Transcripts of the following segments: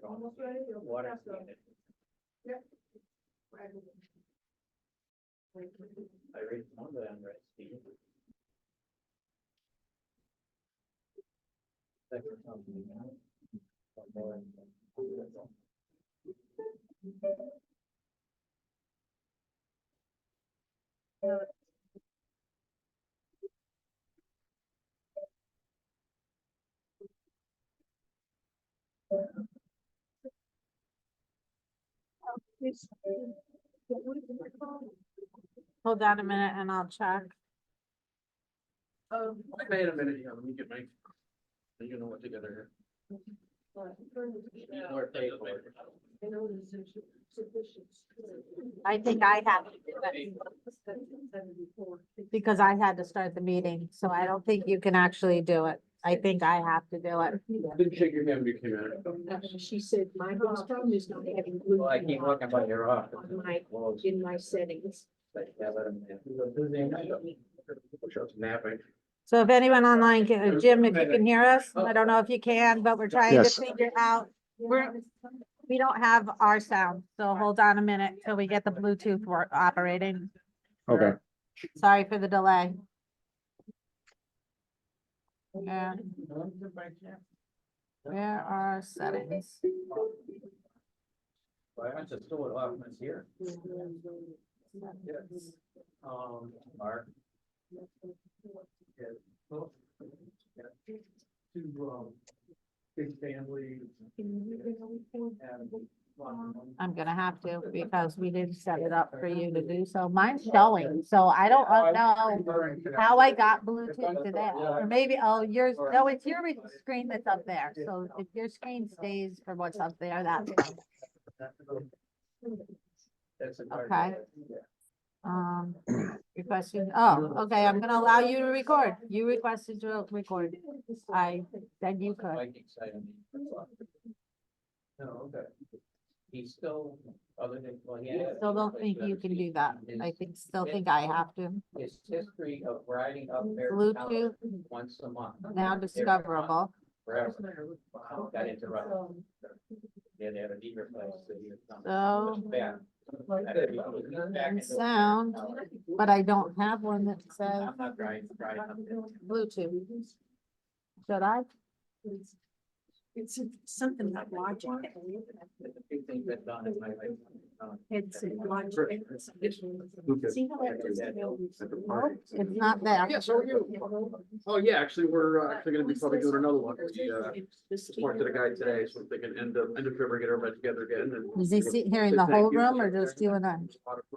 Almost ready. Water. Yep. I read some of them, right, Steve? Hold on a minute and I'll check. Wait a minute, yeah, let me get my, you know what together here. I think I have to do it because I had to start the meeting, so I don't think you can actually do it. I think I have to do it. Didn't shake your hand when you came in. She said, my biggest problem is not having blue. Well, I keep looking by your office. On my, in my settings. Yeah, let him in. Napping. So if anyone online can, Jim, if you can hear us, I don't know if you can, but we're trying to Yes. figure out. We don't have our sound, so hold on a minute till we get the Bluetooth operating. Okay. Sorry for the delay. Yeah, where are settings? Well, I went to school at Hoffman's here. Mark. Yeah. Oh, yeah. Two, big families. I'm gonna have to because we didn't set it up for you to do so. Mine's showing, so I don't know how I got Bluetooth to that. Or maybe, oh, yours, no, it's your screen that's up there. So if your screen stays for what's up there, that's fine. Okay. Requesting, oh, okay, I'm gonna allow you to record. You requested to record. Then you could. No, okay. He's still, other than, well, he has. Still don't think you can do that. I still think I have to. His history of riding up there. Bluetooth Once a month. now discoverable. Forever. Got interrupted. Yeah, they had a knee replaced. So he was coming. So, Back. and sound, but I don't have one that says I'm not driving up there. Bluetooth. Should I? It's something like logic. There's a few things I've done in my life. It's logic. See how that does it? Nope, it's not there. Yeah, so are you. Oh, yeah, actually, we're actually gonna be probably doing another one. We talked to the guy today, so I'm thinking end of February, get everybody together again and. Is he hearing the whole room or just you and I?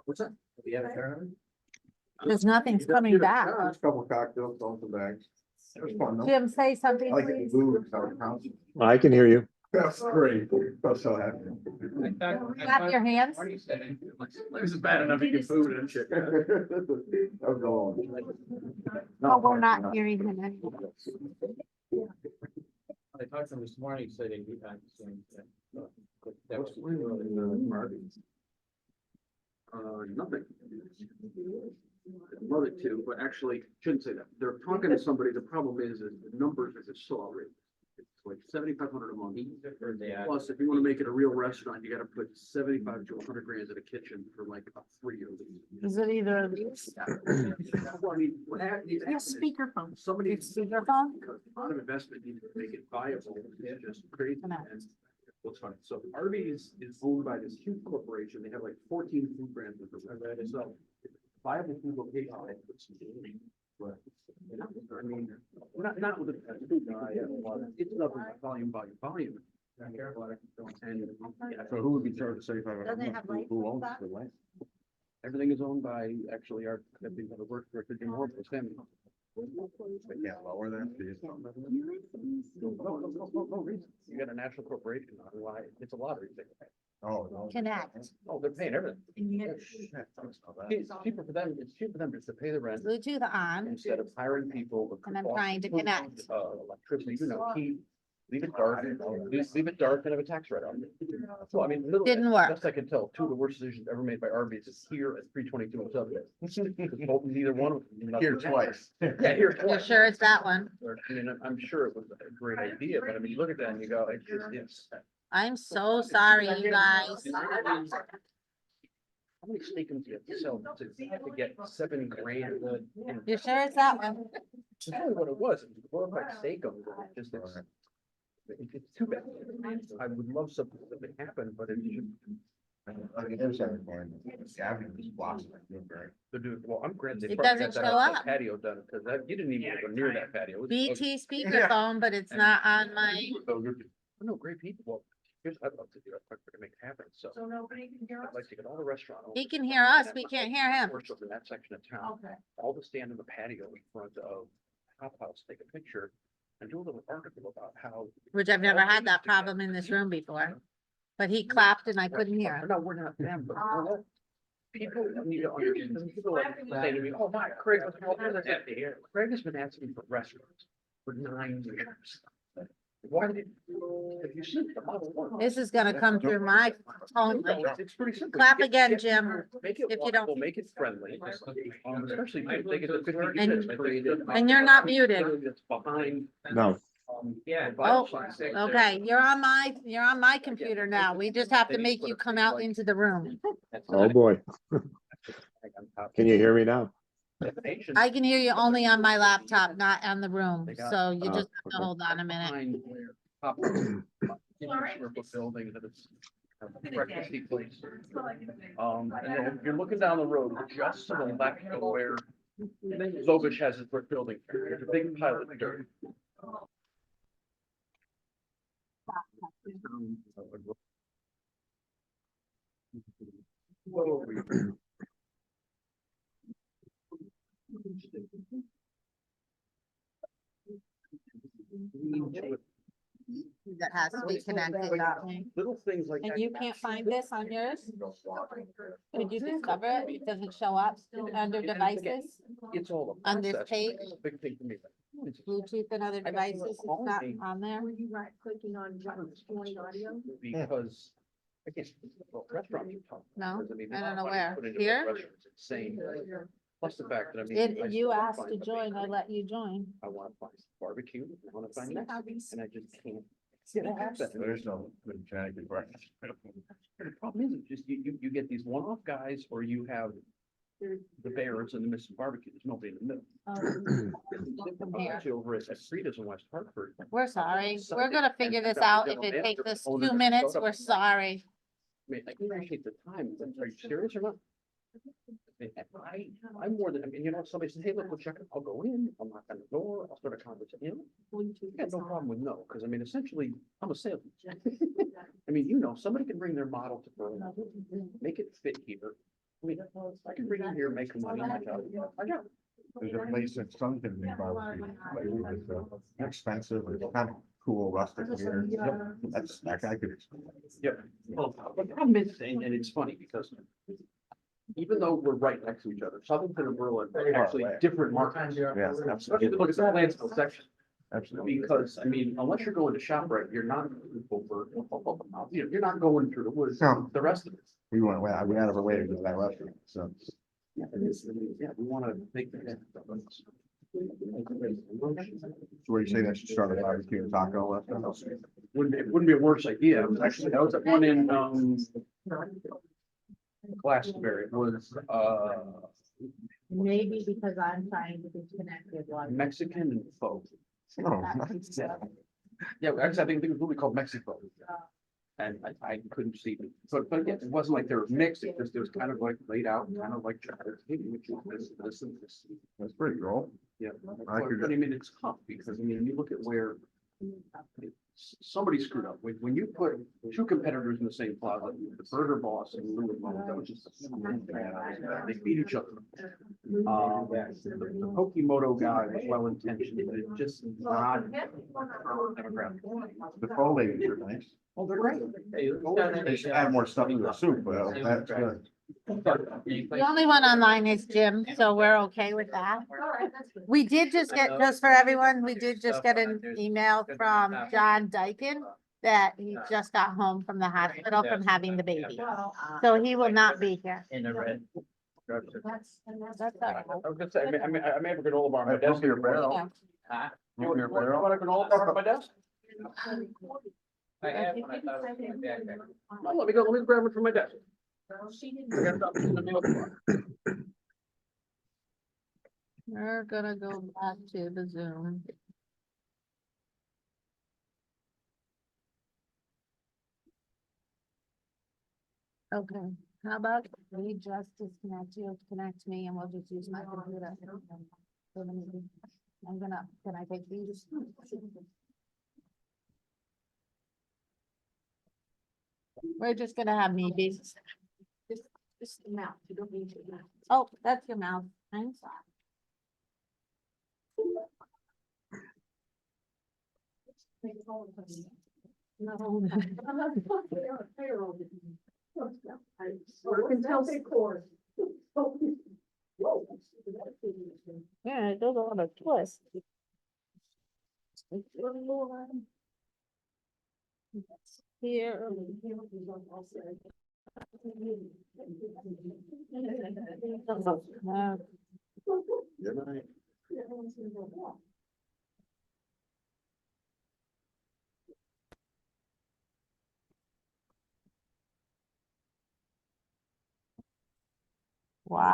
What's that? Do you have a turn? Because nothing's coming back. Just a couple of cocktails, throw some bags. It was fun, though. Jim, say something, I like getting please. booze out of town. I can hear you. That's great. I was so happy. Clap your hands. This is bad enough you can food and shit. That was going. Oh, we're not hearing him anymore. I talked to him this morning, he said he'd be back soon. That was Nothing. I'd love it too, but actually, shouldn't say that. They're talking to somebody. The problem is the numbers are just so outrageous. It's like 7,500 a month. Plus, if you want to make it a real restaurant, you got to put 75 to 100 grand in a kitchen for like a 3 year. Is it either of these? Well, I mean, what happened? Yes, speakerphone. Somebody. Speakerphone? Because a lot of investment needed to make it viable. It's just crazy. Connect. And what's funny, so Arby's is owned by this huge corporation. They have like 14 food brands. So viable food location. But, I mean, not with a food guy, it's nothing but volume. And, yeah, So who would be charged $75? Doesn't it have lights Who owns and the lights? everything is owned by actually our, I think, the work director, Jim Horton's family. They can't lower that fees. No reason. You got a national corporation, why, it's a lottery thing. Oh, no. Connect. Oh, they're paying everything. It's cheaper for them, just to pay the rent Bluetooth on. instead of hiring people. And I'm trying to connect. Electricity, heat. Leave it dark, leave it dark and have a tax write-off. So, I mean, literally, Didn't work. best I can tell, two of the worst decisions ever made by Arby's is here at 322 and Subway. Neither one of them. Here twice. Yeah, here You're twice. sure it's that one? I mean, I'm sure it was a great idea, but I mean, you look at that and you go, it's. I'm so sorry, you guys. How many steakums do you have to sell to get $7 grand? You sure it's that one? It's really what it was. It was glorified steakums. It's too bad. I would love something to happen, but it should. On the other side of the coin, the avenue is blocked. They're doing, well, I'm glad they. It probably doesn't got that show outside up. Patio done, because you didn't even go near that patio. It was ugly. BT speakerphone, but it's not on my, No, great people. Well, here's, what I'd love to do. I'd like to make it happen, so. So nobody can hear us? I'd like to get all the restaurant. he owners can hear us, we can't hear him. Worship in that section of town, Okay. all to stand in the patio in front of Hop House, take a picture and do a little article about how. Which I've never had that problem in this room before. But he clapped and I couldn't hear him. No, we're not them, but you know what? People need to understand, people like say to me, oh my, Craig, Craig has been asking for restaurants for 9 years. Why did, have you seen the model one? This is gonna come through my phone. It's pretty simple. Clap Get- again, get- Jim, Make it if you don't- walkable, make it friendly, especially if they get to 50 And- units. and you're not muted. It's behind. No. Yeah. Oh, okay, you're on my computer now. We just have to make you come out into the room. Oh, boy. Can you hear me now? I can hear you only on my laptop, not on the room, They got- so you Oh, just have to okay. hold on a minute. Behind where Hop House, building that it's a breakfasty place. And then you're looking down the road just to the left of where Zovich has his brick building. There's a big pile of dirt. That has to be connected that way. Little things like that. And you can't find this on yours? Did you discover it? It doesn't show up under devices, It's all a on this process. page? It's a big thing for me. It's Bluetooth and other devices, it's not on there? Were you right clicking on join audio? Because, again, well, restaurants are tough. No, because, mean, I don't the know money where. put into Here? restaurants is insane. Plus the fact that I mean. I Did, you still asked find to the join, I bacon. let you join. I want to find barbecue, I want to find See Mexican, how these and I just can't. Get it happen. There's no good Connecticut breakfast. The problem is, it's just you get these one-off guys, or you have the Bears and the Mrs. Barbecue, there's nobody in the middle. Here. Actually, over at Frida's in West Hartford. We're sorry, we're gonna figure this out. If it takes us 2 minutes, we're sorry. I mean, I appreciate the time, but are you serious or not? I'm more than, I mean, you know, if somebody says, hey, look, we'll check it, I'll go in, I'll knock on the door, I'll start a conversation, you know? I got no problem with no, because I mean, essentially, I'm a salesman. I mean, you know, somebody can bring their model to Berlin, make it fit here. I mean, I can bring it here, make money. I got it. There's a place in Sunken in barbecue. It's expensive, it's kind of cool, rustic here. That's, that I could. Yep. Well, the problem is, and it's funny because even though we're right next to each other, Southington and Berlin are actually different markets. Yeah, Especially absolutely. look at the Lansville section, Absolutely. because I mean, unless you're going to shop right, you're not over, you know, you're not going through the woods, No. the rest of it. We went, we out of our way to get to that restaurant, so. Yeah, we want to make that. So what do you say that should start a barbecue and taco restaurant? It wouldn't be a worse idea. Actually, I was at one in, Glastonbury. It was, Maybe because I'm trying to be connected. Mexican and pho. Oh, nice. Yeah, actually, I think it was really called Mexico. And I couldn't see it, but again, it wasn't like they were mixed, it was kind of like laid out, kind of like chocolate, hey, which is this and this. That's pretty cool. Yeah, I could- but I mean, it's tough, because I mean, you look at where somebody screwed up, when you put two competitors in the same plaza, the Burger Boss and Louis Vuitton, that was just. They beat each other. The Pokimoto guy was well intentioned, but it just not. demographic. The pho ladies are nice. Oh, they're great. They should add more stuff to the soup, but that's good. The only one online is Jim, so we're okay with that. We did just get, just for everyone, we did just get an email from John Dyken that he just got home from the hospital from having the baby. So he will not be here. In the red. That's all right. I was gonna say, I may have a granola bar on my Right, desk. move your barrel. Yeah. Huh? You want a granola bar on my desk? I have one, I thought it was in my backpack. No, let me grab it from my desk. She I got didn't. something in the mail tomorrow. We're gonna go back to the Zoom. Okay, how about we just disconnect you, connect me, and we'll just use my computer. For the meeting. Can I take these? We're just gonna have me be, Just the mouth, you don't need to. oh, that's your mouth, I'm sorry. No. I can tell. Yeah, it does a lot of twists. Here. Good night. Wow.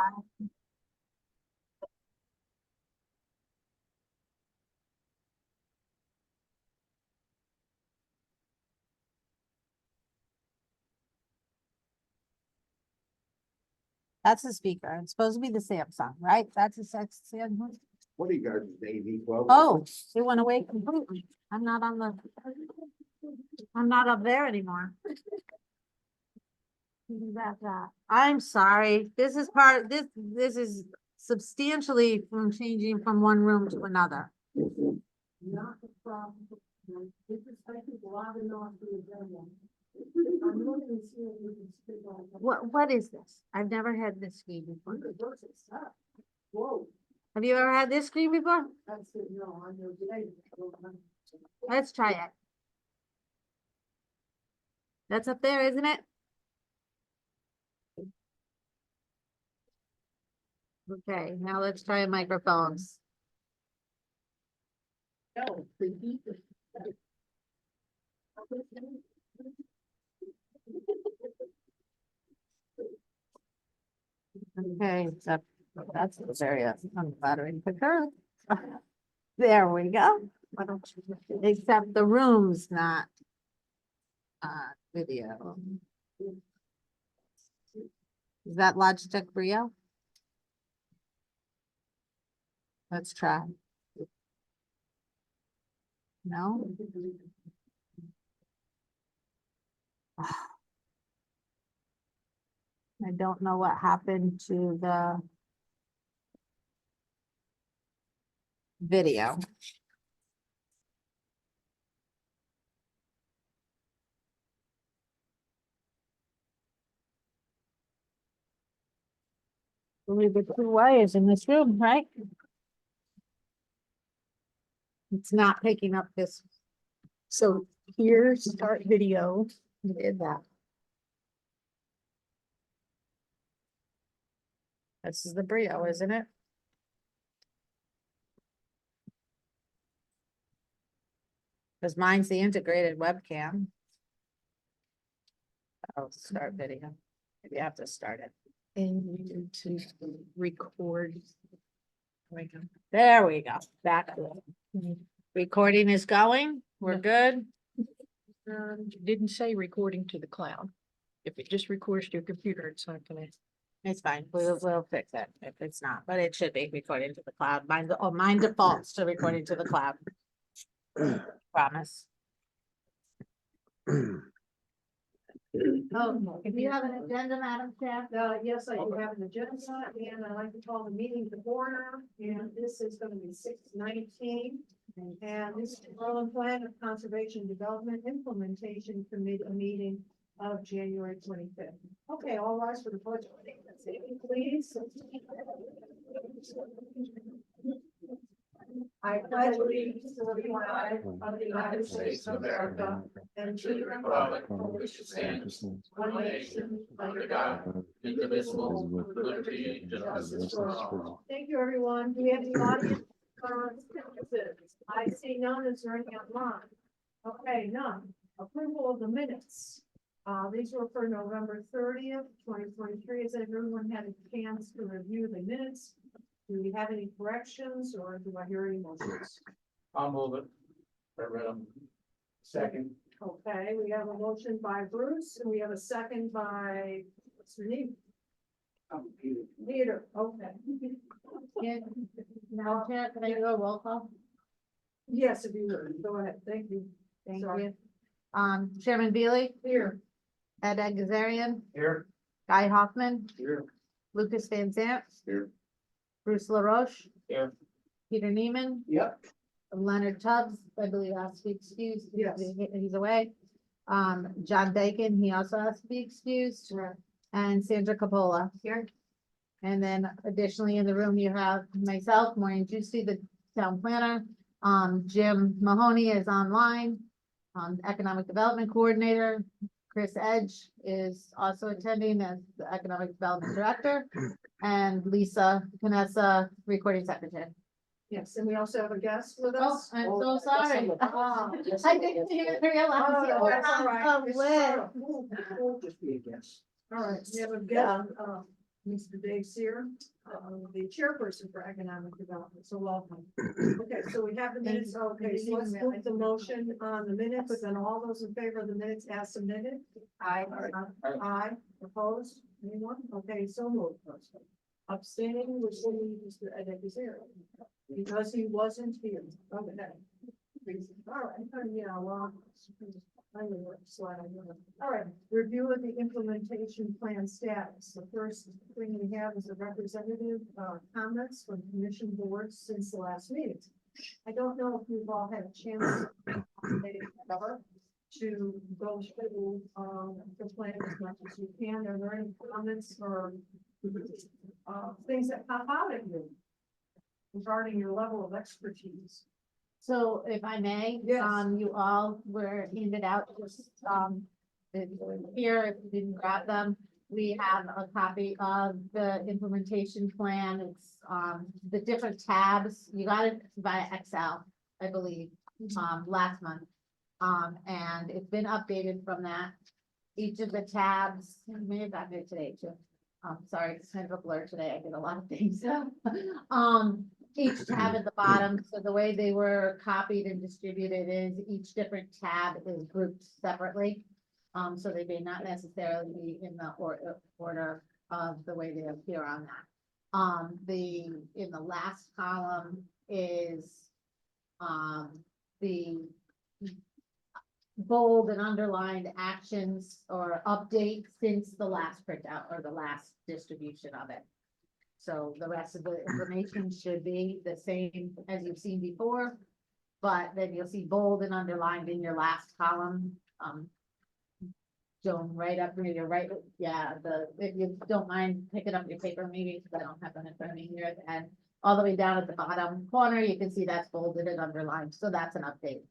That's the speaker. It's supposed to be the Samsung, right? That's a Samsung. What do you guys, AV 12? Oh, it went away completely. I'm not up there anymore. I'm sorry. This is this is substantially from changing from one room to another. Not the problem. This is, I think, loud enough for the agenda. I'm looking to see if we can speak on. What is this? I've never had this screen before. Whoa, Have you ever had this screen before? that's it, no, I know today. Let's try it. That's up there, isn't it? Okay, now let's try microphones. No, creepy. Okay, so that's the very unflattering picture. There we go. Except the room's not video. Is that Logitech Brio? Let's try. No? I don't know what happened to the video. Only the two wires in this room, right? It's not picking up this. So here, start video. We did that. This is the Brio, isn't it? Because mine's the integrated webcam. Oh, start video. Maybe I have to start it. And you need to record. There we go. Back to it. Recording is going. We're good. Didn't say recording to the cloud. If it just records to your computer, it's not gonna. It's fine. We'll fix it if it's not, but it should be recording to the cloud. Mine defaults to recording to the cloud. Promise. Oh, if you have an agenda, Madam Chair. Yes, I do have an agenda, and I'd like to call the meeting to order, and this is gonna be 6:19. And this is the Berlin Plan of Conservation Development Implementation Committee meeting of January 25th. Okay, all rise for the pledge of allegiance, please. I pledge allegiance to the flag of the United States of America and to the republic for which it stands, one nation, under God, indivisible, with liberty and justice for all. Thank you, everyone. Do we have any audience? I see none. Is there any online? Okay, none. Approval of the minutes. These were for November 30th, 2023. Has everyone had a chance to review the minutes? Do we have any corrections or do I hear any motions? I'll move it. I read them. Second. Okay, we have a motion by Bruce and we have a second by, what's your name? Peter, okay. Now, Chair, can I do a roll call? Yes, if you would, go ahead, thank you. Thank Sorry. you. Chairman Beely, Here, Ed Gazarian, Here. Guy Hoffman, Here. Lucas Van Zant. Here. Bruce LaRoche, Here. Peter Neiman, Yep. Leonard Tubbs, I believe has to be excused. Yes. He's away. John Bacon, he also has to be excused, and Sandra Capola. Here. And then additionally in the room, you have myself, Maureen Juicy, the town planner. Jim Mahoney is online. Economic Development Coordinator. Chris Edge is also attending as the Economic Development Director. And Lisa Canessa, Recording Secretary. yes, and we also have a guest with Oh, us. I'm so sorry. Oh, I didn't even realize Oh, you were that's all right. on the It's list. sort of- we'll just be a guest. All right, we have a guest, Mr. Dave Sear, the chairperson for economic development, so welcome. Okay, so we have the minutes, okay, so let's move the motion on the minutes, and all those in favor of the minutes as submitted? Aye. Aye, opposed, anyone? Okay, so moved. Abstaining, which will be Mr. Ed Sear, because he wasn't here. Okay. All right, yeah, well. All right, review of the implementation plan status. The first thing we have is a representative comments from commission boards since the last meeting. I don't know if you've all had a chance to go through the plan as much as you can. Are there any comments or things that pop out at you regarding your level of expertise? So if I may, Yes. you all were handed out just, here, if you didn't grab them. We have a copy of the implementation plan. It's, the different tabs. You got it via Excel, I believe, last month. And it's been updated from that. Each of the tabs, I may have gotten it today too. Sorry, it's kind of a blur today. I did a lot of things. Each tab at the bottom, so the way they were copied and distributed is each different tab is grouped separately. So they may not necessarily be in the order of the way they appear on that. In the last column is the bold and underlined actions or updates since the last printout or the last distribution of it. So the rest of the information should be the same as you've seen before, but then you'll see bold and underlined in your last column. Joan, right up near your right, yeah, if you don't mind picking up your paper, maybe, because I don't have them in front of me here, and all the way down at the bottom corner, you can see that's bolded and underlined, so that's an update.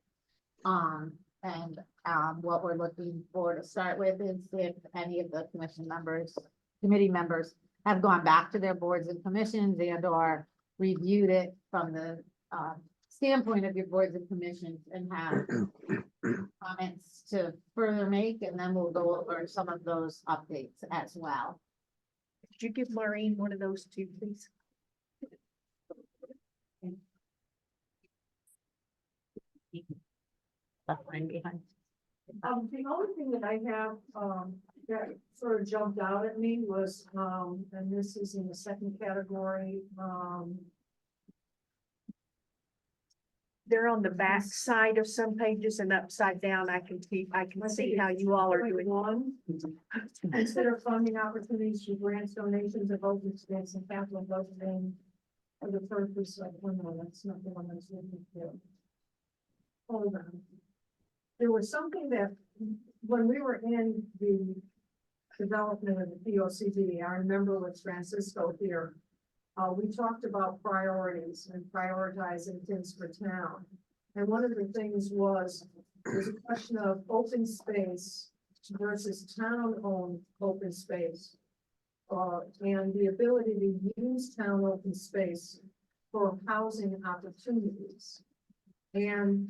What we're looking for to start with is if any of the committee members have gone back to their boards and commissions and or reviewed it from the standpoint of your boards and commissions and have comments to further make, and then we'll go over some of those updates as well. Could you give Maureen one of those two, please? Behind. The only thing that I have, that sort of jumped out at me was, and this is in the second category, they're on the back side of some pages and upside down. I can see how you all are doing. One, consider funding opportunities for grants, donations of open space and capital budgeting for the purpose of, that's not the one that's looking for. Hold on. There was something that when we were in the development of the POCD, I remember with Francisco here, we talked about priorities and prioritizing things for town. And one of the things was, there's a question of open space versus town-owned open space. And the ability to use town open space for housing opportunities. And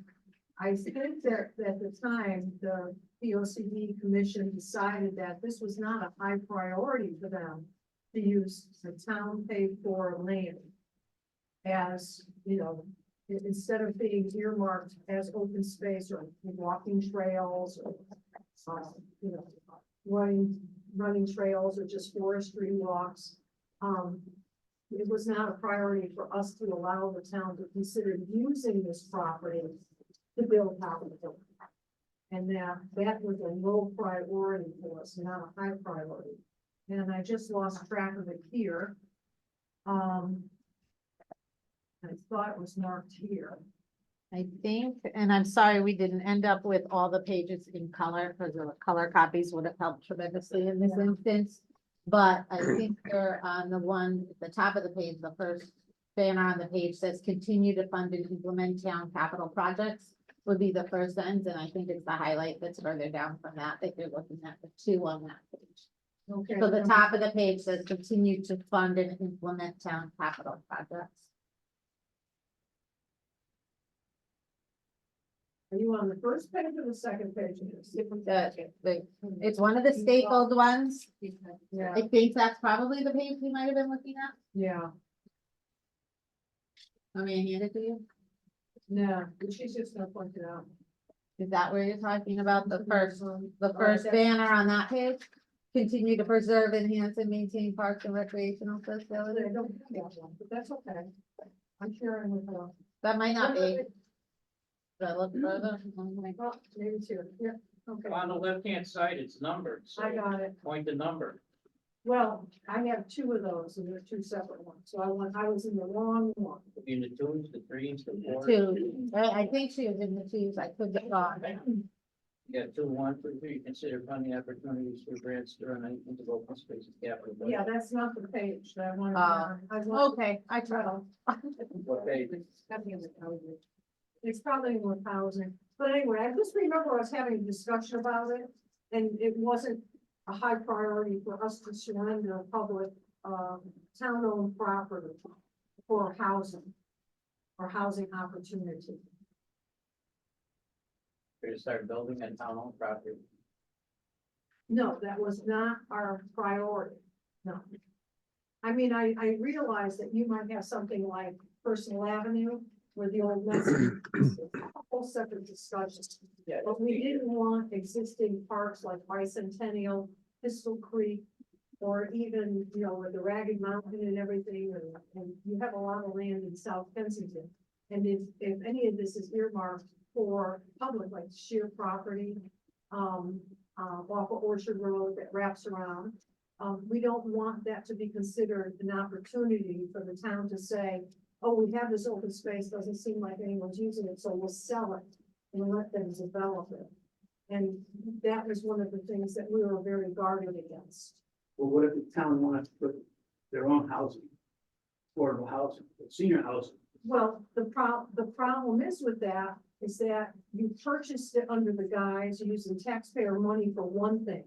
I think that at the time, the POCD commission decided that this was not a high priority for them to use the town paid for land as, you know, instead of being earmarked as open space or walking trails or, you know, running trails or just forestry walks. It was not a priority for us to allow the town to consider using this property to build housing. And that was a low priority for us, not a high priority. And I just lost track of it here. I thought it was marked here. I think, and I'm sorry, we didn't end up with all the pages in color, because the color copies would have helped tremendously in this instance. But I think they're on the one at the top of the page, the first banner on the page says continue to fund and implement town capital projects would be the first sentence, and I think it's the highlight that's further down from that you're looking at, the two on that page. Okay. So the top of the page says continue to fund and implement town capital projects. Are you on the first page or the second page? It's one of the stapled ones. Yeah, I think that's probably the page we might have been looking at. yeah, Want me to hand it to you? no, she's just gonna point it out. Is that where you're talking about the first Alright, first that's- banner on that page? Continue to preserve, enhance, and maintain parks and recreational I facilities. don't have that one, but that's okay. I'm sharing with her. That might not be. Should I look further? Oh, maybe two, yeah, okay, On the left-hand side, it's numbered, so I got it. point the number. Well, I have two of those and they're two separate ones, so I was in the wrong one. In the twos, the threes, the fours. Two. I think she was in the twos. I could be wrong. You got 2, 1, 2, 3, consider funding opportunities for grants to run into open spaces capital. budget. Yeah, that's not the page that I wanted. I wanted. Okay, I tried. What page? It's probably more housing, but anyway, I just remember us having a discussion about it. And it wasn't a high priority for us to surrender public, town-owned property for housing. Or housing opportunity. We're to start building a town-owned property. No, that was not our priority, no. I mean, I realize that you might have something like Personal Avenue where the old Mexican, a whole separate discussion. Yeah. But we didn't want existing parks like Bicentennial, Pistol Creek, or even, you know, with the Ragged Mountain and everything, and you have a lot of land in South Kensington. And if any of this is earmarked for public, like sheer property, off of Orchard Road that wraps around, we don't want that to be considered an opportunity for the town to say, oh, we have this open space, doesn't seem like anyone's using it, so we'll sell it and let them develop it. And that was one of the things that we were very guarded against. Well, what if the town wants to put their own housing, affordable housing, senior housing? Well, the problem is with that, is that you purchased it under the guise of using taxpayer money for one thing.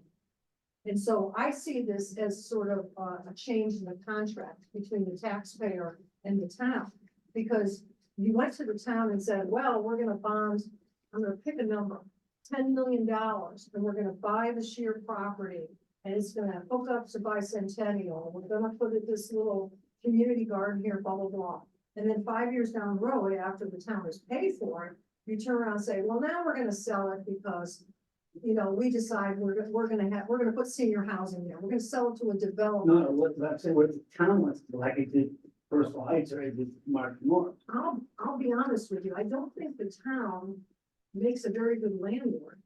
And so I see this as sort of a change in the contract between the taxpayer and the town. Because you went to the town and said, well, we're gonna bond, I'm gonna pick a number, $10 million, and we're gonna buy the sheer property. And it's gonna hook up to Bicentennial, we're gonna put it this little community garden here, blah, blah, blah. And then 5 years down the road, after the town has paid for it, you turn around and say, well, now we're gonna sell it because, you know, we decide we're gonna put senior housing there. We're gonna sell it to a developer. No, what I'm saying, what the town wants to do, like it did Personal Heights or it did Mark North. I'll be honest with you, I don't think the town makes a very good landlord.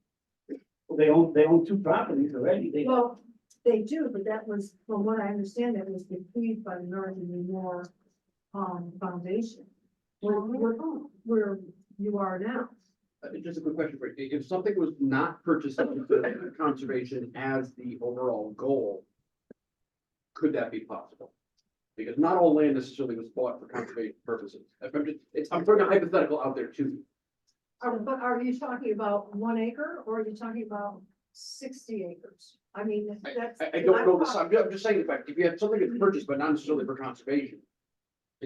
Well, they own 2 properties already. Well, they do, but that was, from what I understand, that was bequeathed by the Northern New York Foundation. Where you are now. Just a quick question for you. If something was not purchased into conservation as the overall goal, could that be possible? Because not all land necessarily was bought for conservation purposes. I'm throwing a hypothetical out there too. But are you talking about 1 acre or are you talking about 60 acres? I mean, that's. I don't know this, I'm just saying, if you have something that's purchased, but not necessarily for conservation.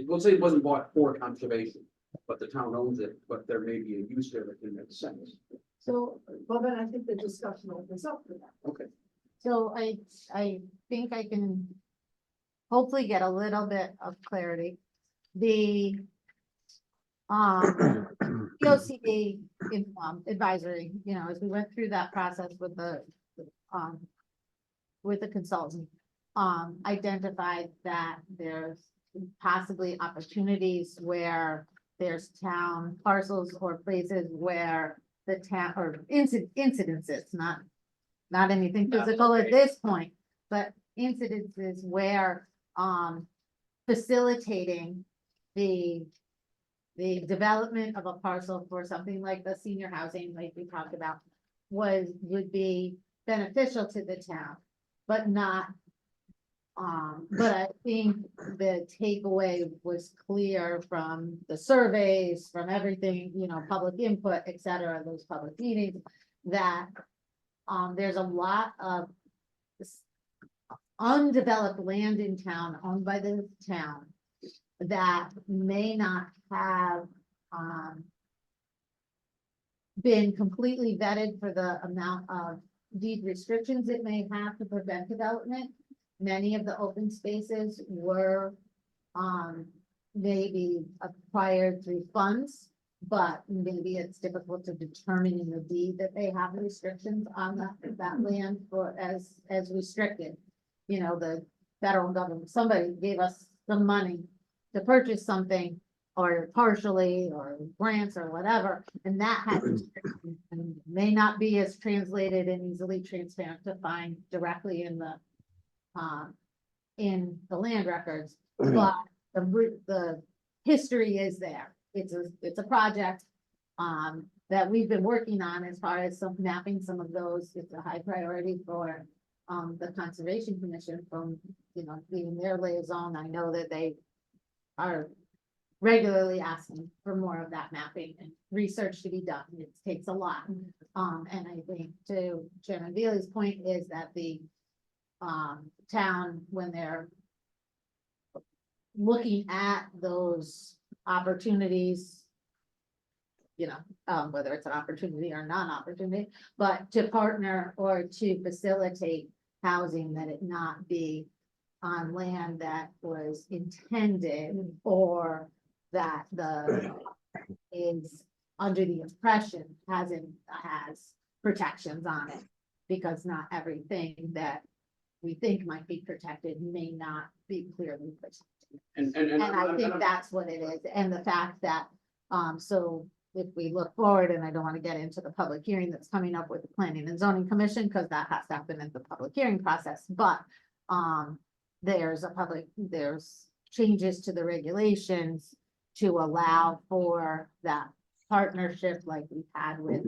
Let's say it wasn't bought for conservation, but the town owns it, but there may be a use there that can make sense. So, well, then I think the discussion opens up for that. Okay. So I think I can hopefully get a little bit of clarity. The POCD advisory, you know, as we went through that process with the consultant, identified that there's possibly opportunities where there's town parcels or places where the town or incidences, not anything physical at this point, but incidences where facilitating the development of a parcel for something like the senior housing, like we talked about, would be beneficial to the town, but not. But I think the takeaway was clear from the surveys, from everything, you know, public input, et cetera, those public meetings, that there's a lot of undeveloped land in town owned by the town that may not have been completely vetted for the amount of deed restrictions it may have to prevent development. Many of the open spaces were maybe acquired through funds, but maybe it's difficult to determine in the deed that they have restrictions on that land for as restricted. You know, the federal government, somebody gave us some money to purchase something or partially or grants or whatever, and that had restrictions and may not be as translated and easily transparent to find directly in the land records, but the history is there. It's a project that we've been working on as far as mapping some of those. It's a high priority for the Conservation Commission from, you know, being their liaison. I know that they are regularly asking for more of that mapping and research to be done. It takes a lot. And I think to Chairman Bailey's point is that the town, when they're looking at those opportunities, you know, whether it's an opportunity or non-opportunity, but to partner or to facilitate housing, that it not be on land that was intended or that is under the impression has protections on it, because not everything that we think might be protected may not be clearly protected. And I think that's what it is. And the fact that, so if we look forward, and I don't want to get into the public hearing that's coming up with the Planning and Zoning Commission, because that has to happen in the public hearing process, but there's changes to the regulations to allow for that partnership like we've had with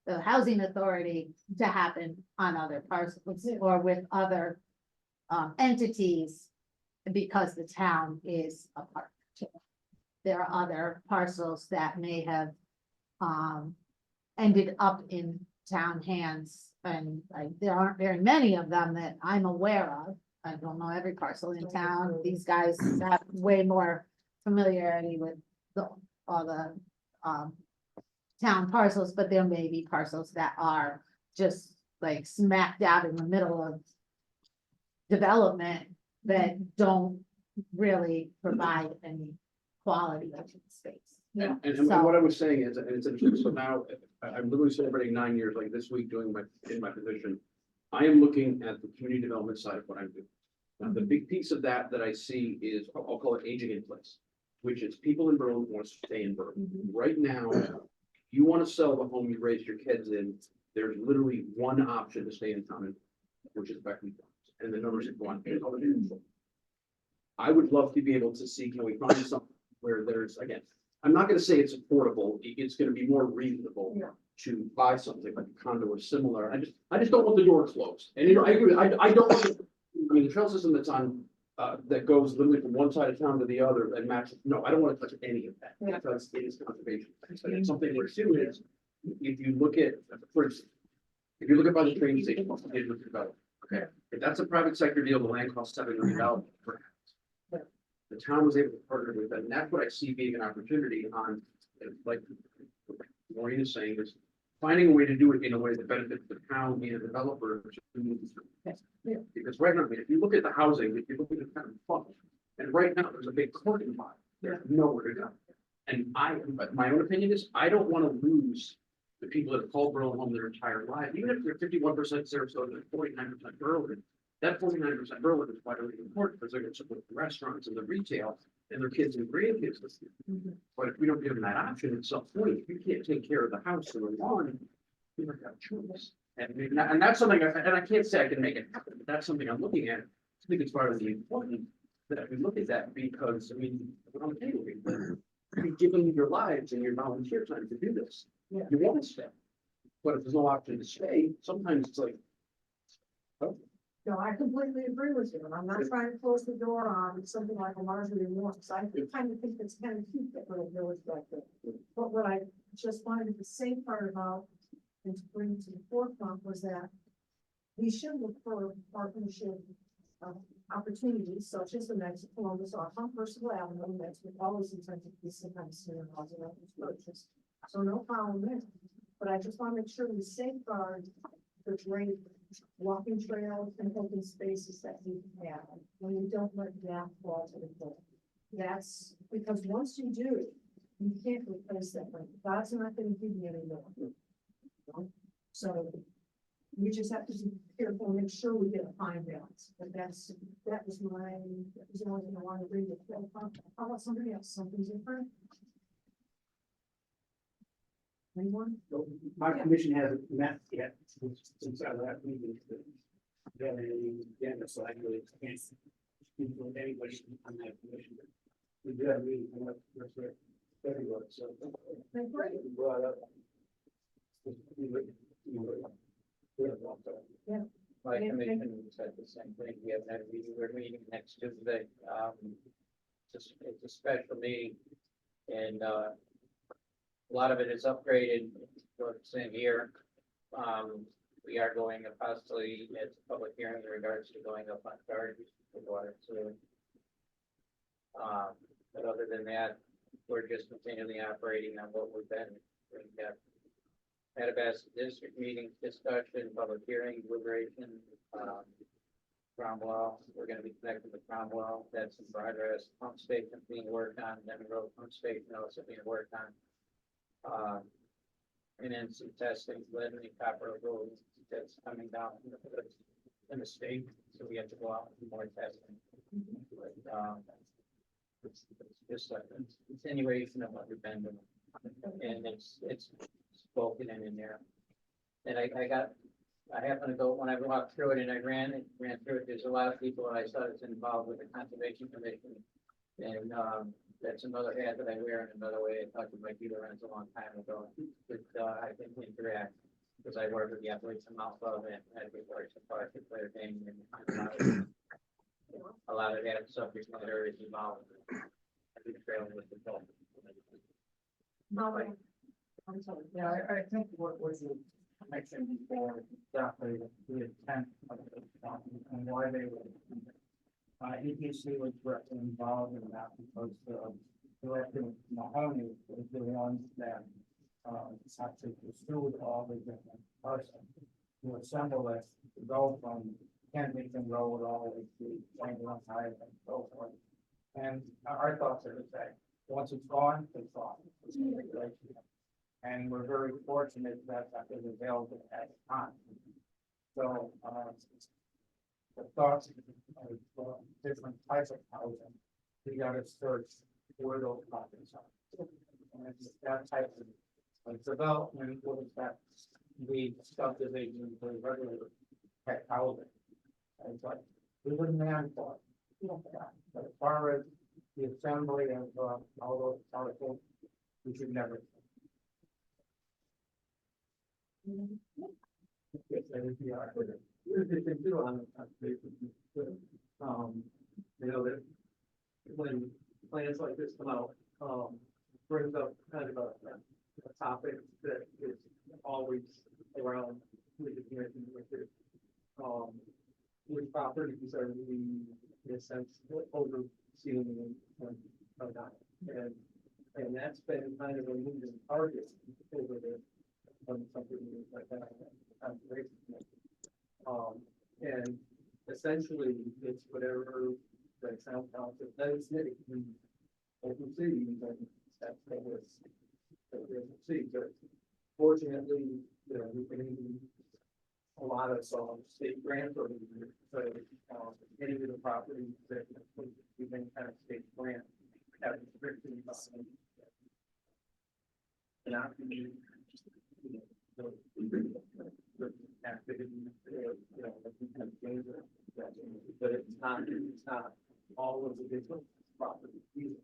the housing authority to happen on other parcels or with other entities, because the town is a partner. There are other parcels that may have ended up in town hands, and there aren't very many of them that I'm aware of. I don't know every parcel in town. These guys have way more familiarity with all the town parcels, but there may be parcels that are just like smack dab in the middle of development that don't really provide any quality of space. And So- what I was saying is, and it's interesting, so now I'm literally celebrating 9 years, like this week, doing in my position. I am looking at the community development side of what I'm doing. Now, the big piece of that I see is, I'll call it aging in place, which is people in Berlin who want to stay in Berlin. Right now, if you want to sell the home you raised your kids in, there's literally one option to stay in town, which is Beckley Farms, and the numbers have gone. I would love to be able to see, can we find something where there's, again, I'm not gonna say it's affordable, it's gonna be more reasonable. Yeah. To buy something like a condo or similar, I just don't want the door closed, and you know, I agree, I don't want. I mean, the trail system that's on, that goes literally from one side of town to the other and matches, no, I don't wanna touch any of that, Yeah. because it is conservation. But it's something we're doing is, if you look at, for instance, if you look at by the train station, what's the neighborhood development, okay? If that's a private sector deal, the land costs $7 million per house. Yeah. The town was able to partner with them, and that's what I see being an opportunity on, like Maureen is saying, is finding a way to do it in a way that benefits the town and the developer. Yeah. Because right now, I mean, if you look at the housing, if you look at the kind of fund, and right now, there's a big parking lot, there's nowhere to go. And but my own opinion is, I don't want to lose the people that have called Berlin home their entire life, even if they're 51% Sarasota and 49% Berlin. That 49% Berlin is vitally important because they're going to support the restaurants and the retail and their kids and grandkids this year. Mhm. But if we don't give them that option at some point, if you can't take care of the house or the lawn, you don't have a choice. And that's something, and I can't say I can make it happen, but that's something I'm looking at. I think it's part of the important that we look at that because, I mean, on the table, you've given your lives and your volunteer time to do this. Yeah. You want to stay. But if there's no option to stay, sometimes it's like, No, I completely agree with you, and I'm not trying to close the door on something like a Marjorie Morris. I kind of think it's kind of cute that little village back there. But what I just wanted to say part about and to bring to the forefront was that we should look for partnership opportunities such as the next Columbus off on Percival Avenue, that's always intended to be some kind of senior housing purchase. So no problem there. But I just want to make sure we safeguard the great walking trails and open spaces that we have, when we don't let that fall to the floor. That's because once you do, you can't replace that. God's not going to give you any more. So we just have to be careful and make sure we get a fine balance. But that was the only thing I wanted to read. How about somebody else, something different? Anyone? My commission hasn't met yet since our last meeting. Yeah, so I really can't speak with anybody on that commission. We do have a meeting coming up for everyone, so. Brought up. Yeah. My commission said the same thing. We have that meeting, we're meeting next Tuesday. It's a special meeting and, a lot of it is upgraded for the same year. We are going to possibly, at the public hearing in regards to going up on charge with water too. But other than that, we're just continually operating on what we've been. We've got Athabasca district meeting, discussion, public hearing, deliberation, Cromwell. We're going to be connected with Cromwell. That's in progress. Pump station being worked on. Lemon Road pump station also being worked on. And then some testing, lead and copper gold that's coming down in the state, so we have to go out and do more testing. But, it's just a continuation of what we've been doing, and it's spoken in there. And I happened to go, when I walked through it and I ran through it, there's a lot of people that I saw that's involved with the Conservation Commission. And, that's another hat that I wear in another way. I talked to my dealer a long time ago, but, I think we interact because I work with the athletes in Mount Love and I get very supportive of their game and a lot of that subject matter is involved. I think trailing with the ball. Molly. I'm sorry. Yeah, I think what you mentioned before, exactly the intent of the document and why they were. EPC was directly involved in that because Director Mahoney was the ones that had to pursue all the different persons to assemble it to go from Kensington Road all the way to Chamberlain Highway and so forth. And our thoughts are the same. Once it's gone, it's gone. And we're very fortunate that that was available at the time. So the thoughts of different types of housing, we gotta search where those properties are. And it's that type of development would affect the subdivision for regular tech housing. And it's like, we wouldn't have for it. But as far as the assembly of all those articles, We should never. Yes, I would be all right with it. Here's the thing too on Facebook, you know, that when plans like this come out, brings up kind of a topic that is always around with the commission, which is, which properties are we, in a sense, overseeing and not. And that's been kind of a moving target over there, something like that. And essentially, it's whatever the town council does, it can oversee, and that's what we're see. But fortunately, you know, we can even a lot of state grants over here, so any of the properties that we can kind of state grant have restrictions on them. And I can, you know, the activity, you know, that we can change it, but it's not all of the business properties either.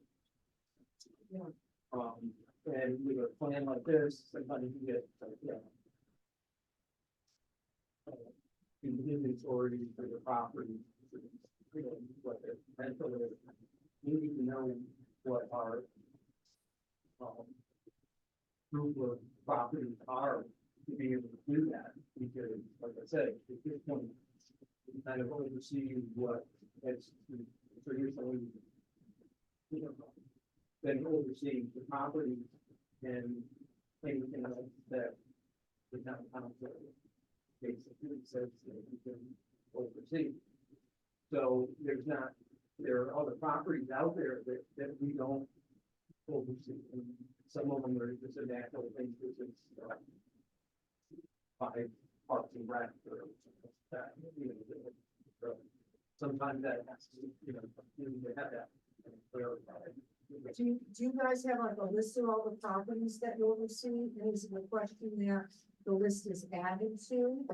And with a plan like this, somebody can get, the inventory for the property, you know, what the rental is. We need to know what our group of properties are to be able to do that, because, like I said, at this point, we kind of oversee what has traditionally, you know, been overseeing the property and anything else that the town council basically says that we can oversee. So there are other properties out there that we don't oversee, and some of them are just a natural thing, because it's by parks and rec or that, you know, so sometimes that has to, you know, have that clarified. Do you guys have like a list of all the properties that you oversee? And is the question there, the list is added to?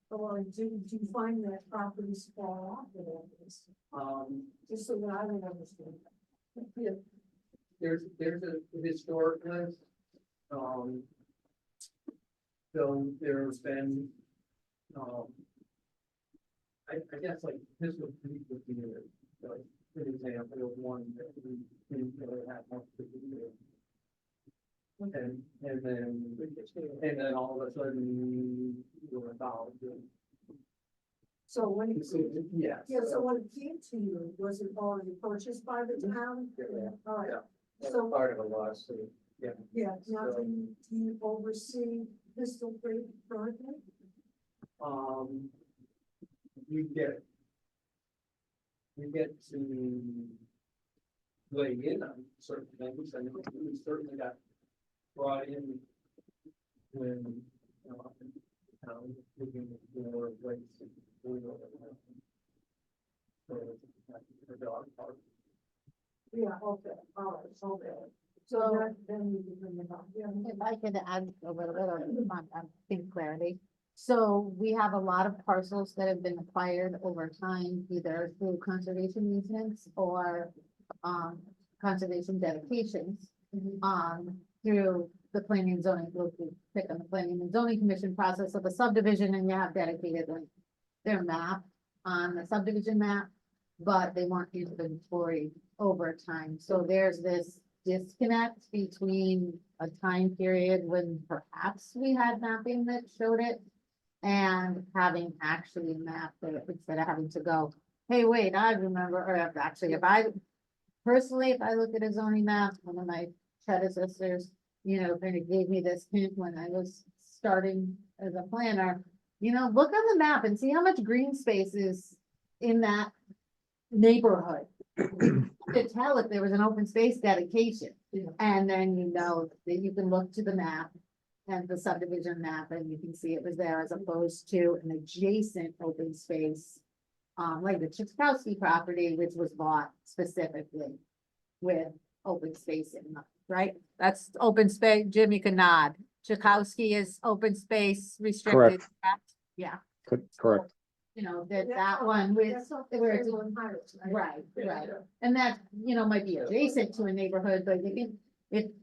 Or do you find that properties fall off of that list? Just so that I would understand. Yeah. There's a historic list. So there's been, I guess like this was pretty good year. Like, for example, of one that we didn't really have much to do with. And then all of a sudden we were involved in. So when it, Yeah. yeah, so when it came to you, was it already purchased by the town? Yeah. All right, That's so, part of a lawsuit. Yeah. yeah, now So- do you oversee Pistol Creek currently? You get to weigh in on certain things, and we certainly got brought in when, looking for ways to do it. So, the dog park. Yeah, okay, all right, okay. So So- then you can bring it up, yeah. If I could add a little bit of big clarity. So we have a lot of parcels that have been acquired over time, either through conservation easements or conservation dedications. Through the planning and zoning, we'll pick on the planning and zoning commission process of a subdivision, and you have dedicated like their map on the subdivision map, but they want inventory over time. So there's this disconnect between a time period when perhaps we had mapping that showed it and having actually mapped it instead of having to go, hey, wait, I remember, or if I personally, if I look at a zoning map, one of my predecessors, you know, kind of gave me this hint when I was starting as a planner, you know, look on the map and see how much green space is in that neighborhood. To tell if there was an open space dedication, and then you know that you can look to the map and the subdivision map, and you can see it was there as opposed to an adjacent open space. Like the Chikowski property, which was bought specifically with open space in mind, right? That's open space. Jim, you can nod. Chikowski is open space restricted. correct? Yeah. Correct. You know, that one with, That's up where there it's on Pirates, right, right. And that, you know, might be adjacent to a neighborhood, but you can,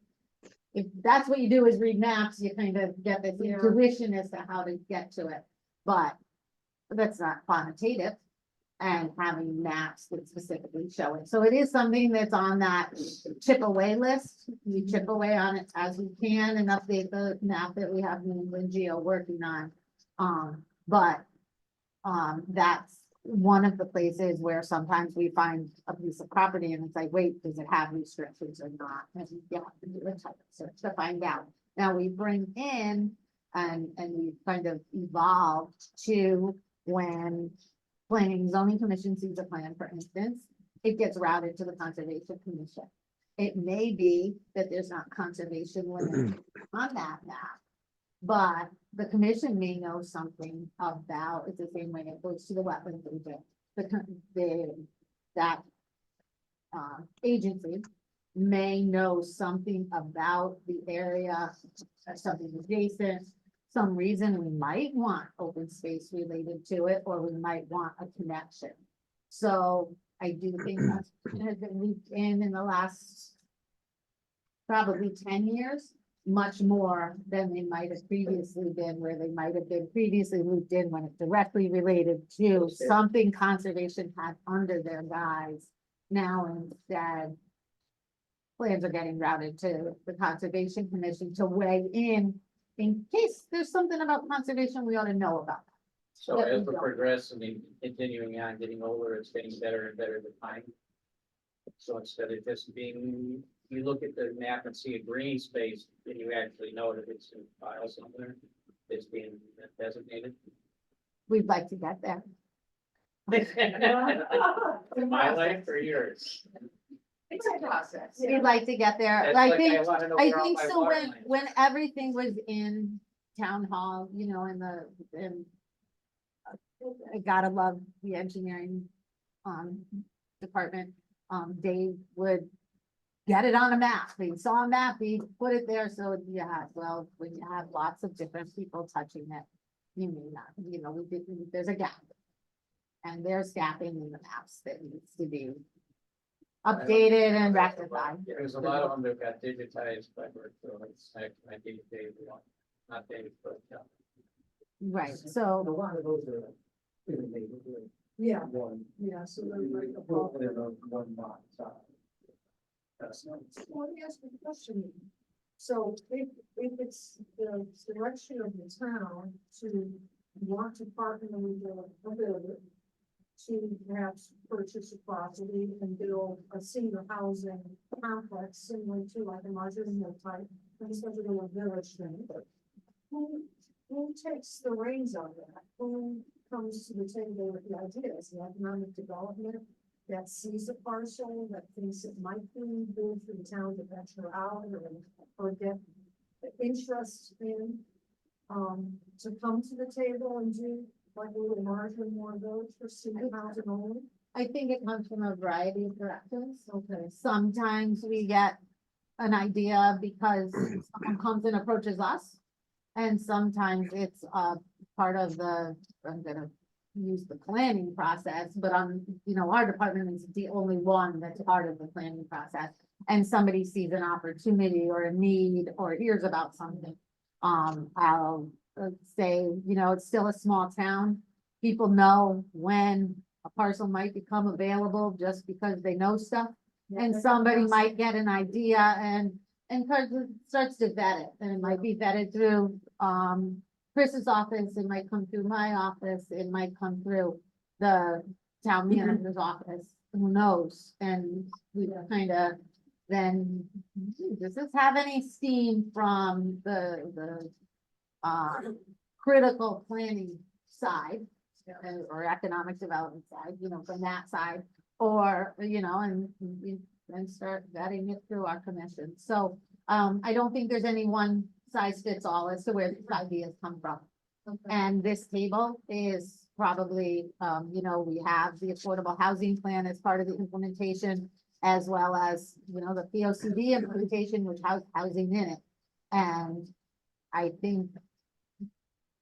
if that's what you do is read maps, you kind of get this Yeah. intuition as to how to get to it. But that's not quantitative and having maps that specifically show it. So it is something that's on that chip away list. We chip away on it as we can and update the map that we have New England Geo working on. That's one of the places where sometimes we find a piece of property and it's like, wait, does it have restrictions or not? And you have to do a type of search to find out. Now we bring in and we've kind of evolved to when planning and zoning commission sees a plan, for instance, it gets routed to the conservation commission. It may be that there's not conservation limits on that map, but the commission may know something about, it's the same way it goes to the wetlands agent. That agency may know something about the area, something adjacent, some reason we might want open space related to it, or we might want a connection. So I do think that has been looped in the last probably 10 years, much more than they might have previously been, where they might have been previously looped in when it directly related to something conservation had under their guise. Now instead, plans are getting routed to the Conservation Commission to weigh in case there's something about conservation we ought to know about. So Yeah, as we we're don't. progressing and continuing on, getting older, it's getting better and better to find. So instead of just being, you look at the map and see a green space, then you actually know that it's in a file somewhere. It's being designated. We'd like to get there. My life or yours? It's a process. We'd like to get there. That's I like, think, wanna know I where all think my so water when, lines when everything was in town hall, you know, in I gotta love the engineering, department. Dave would get it on a map. He saw a map, he put it there. So yeah, well, when you have lots of different people touching it, you may not, you know, there's a gap. And there's gapping in the maps that needs to be updated and rectified. There's a lot of them that got digitized by work, so it's like my day-to-day, not day, but. Right, so. A lot of those are. Yeah, One. yeah, so they're like a Well, they're on one lot size. That's not. Well, let me ask you a question. So if it's the direction of the town to want to partner with a builder to perhaps purchase a property and build a senior housing complex similar to like a modular type, instead of a village thing. Who takes the reins on that? Who comes to the table with the ideas, the economic development that sees a parcel, that thinks it might be good for the town to venture out or get interest in, to come to the table and do like a little larger, more village for senior housing only? I think it comes from a variety of directions. Okay. Sometimes we get an idea because someone comes and approaches us. And sometimes it's part of the, I'm gonna use the planning process, but you know, our department is the only one that's part of the planning process. And somebody sees an opportunity or a need or hears about something. I'll say, you know, it's still a small town. People know when a parcel might become available just because they know stuff. And somebody might get an idea and starts to vet it, and it might be vetted through, Chris's office, it might come through my office, it might come through the town manager's office, who knows? And we kind of then, does this have any steam from the critical planning side? Or economic development side, you know, from that side, or, you know, and start vetting it through our commission. So, I don't think there's any one size fits all as to where these ideas come from. Okay. And this table is probably, you know, we have the affordable housing plan as part of the implementation, as well as, you know, the POCD implementation, which has housing in it. And I think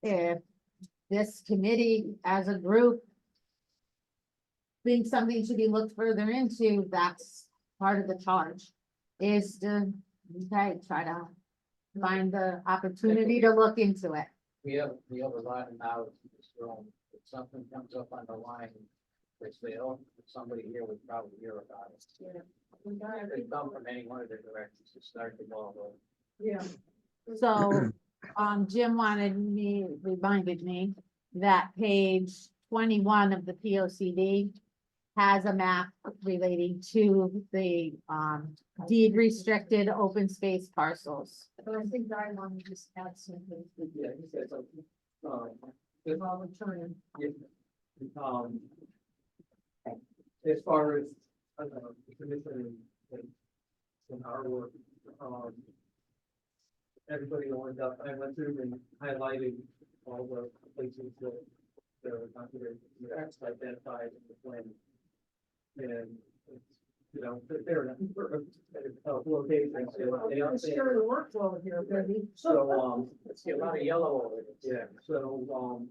if this committee as a group thinks something should be looked further into, that's part of the charge, is to, okay, try to find the opportunity to look into it. We have a lot of knowledge in this room. If something comes up on the line, which they don't, somebody here would probably hear about it. They come from any one of the directions to start the ball rolling. Yeah. So, Jim reminded me that page 21 of the POCD has a map relating to the, deed restricted open space parcels. But I think I want to just add something. Yeah, he said something. I'll return. Um, as far as, the commission and our work, everybody lined up, I went through and highlighted all the places that the conservation actually identified in the plan. And, you know, they're locations. They are Let's share the workflow here, baby. So, Let's get a lot of yellow over it. yeah, so,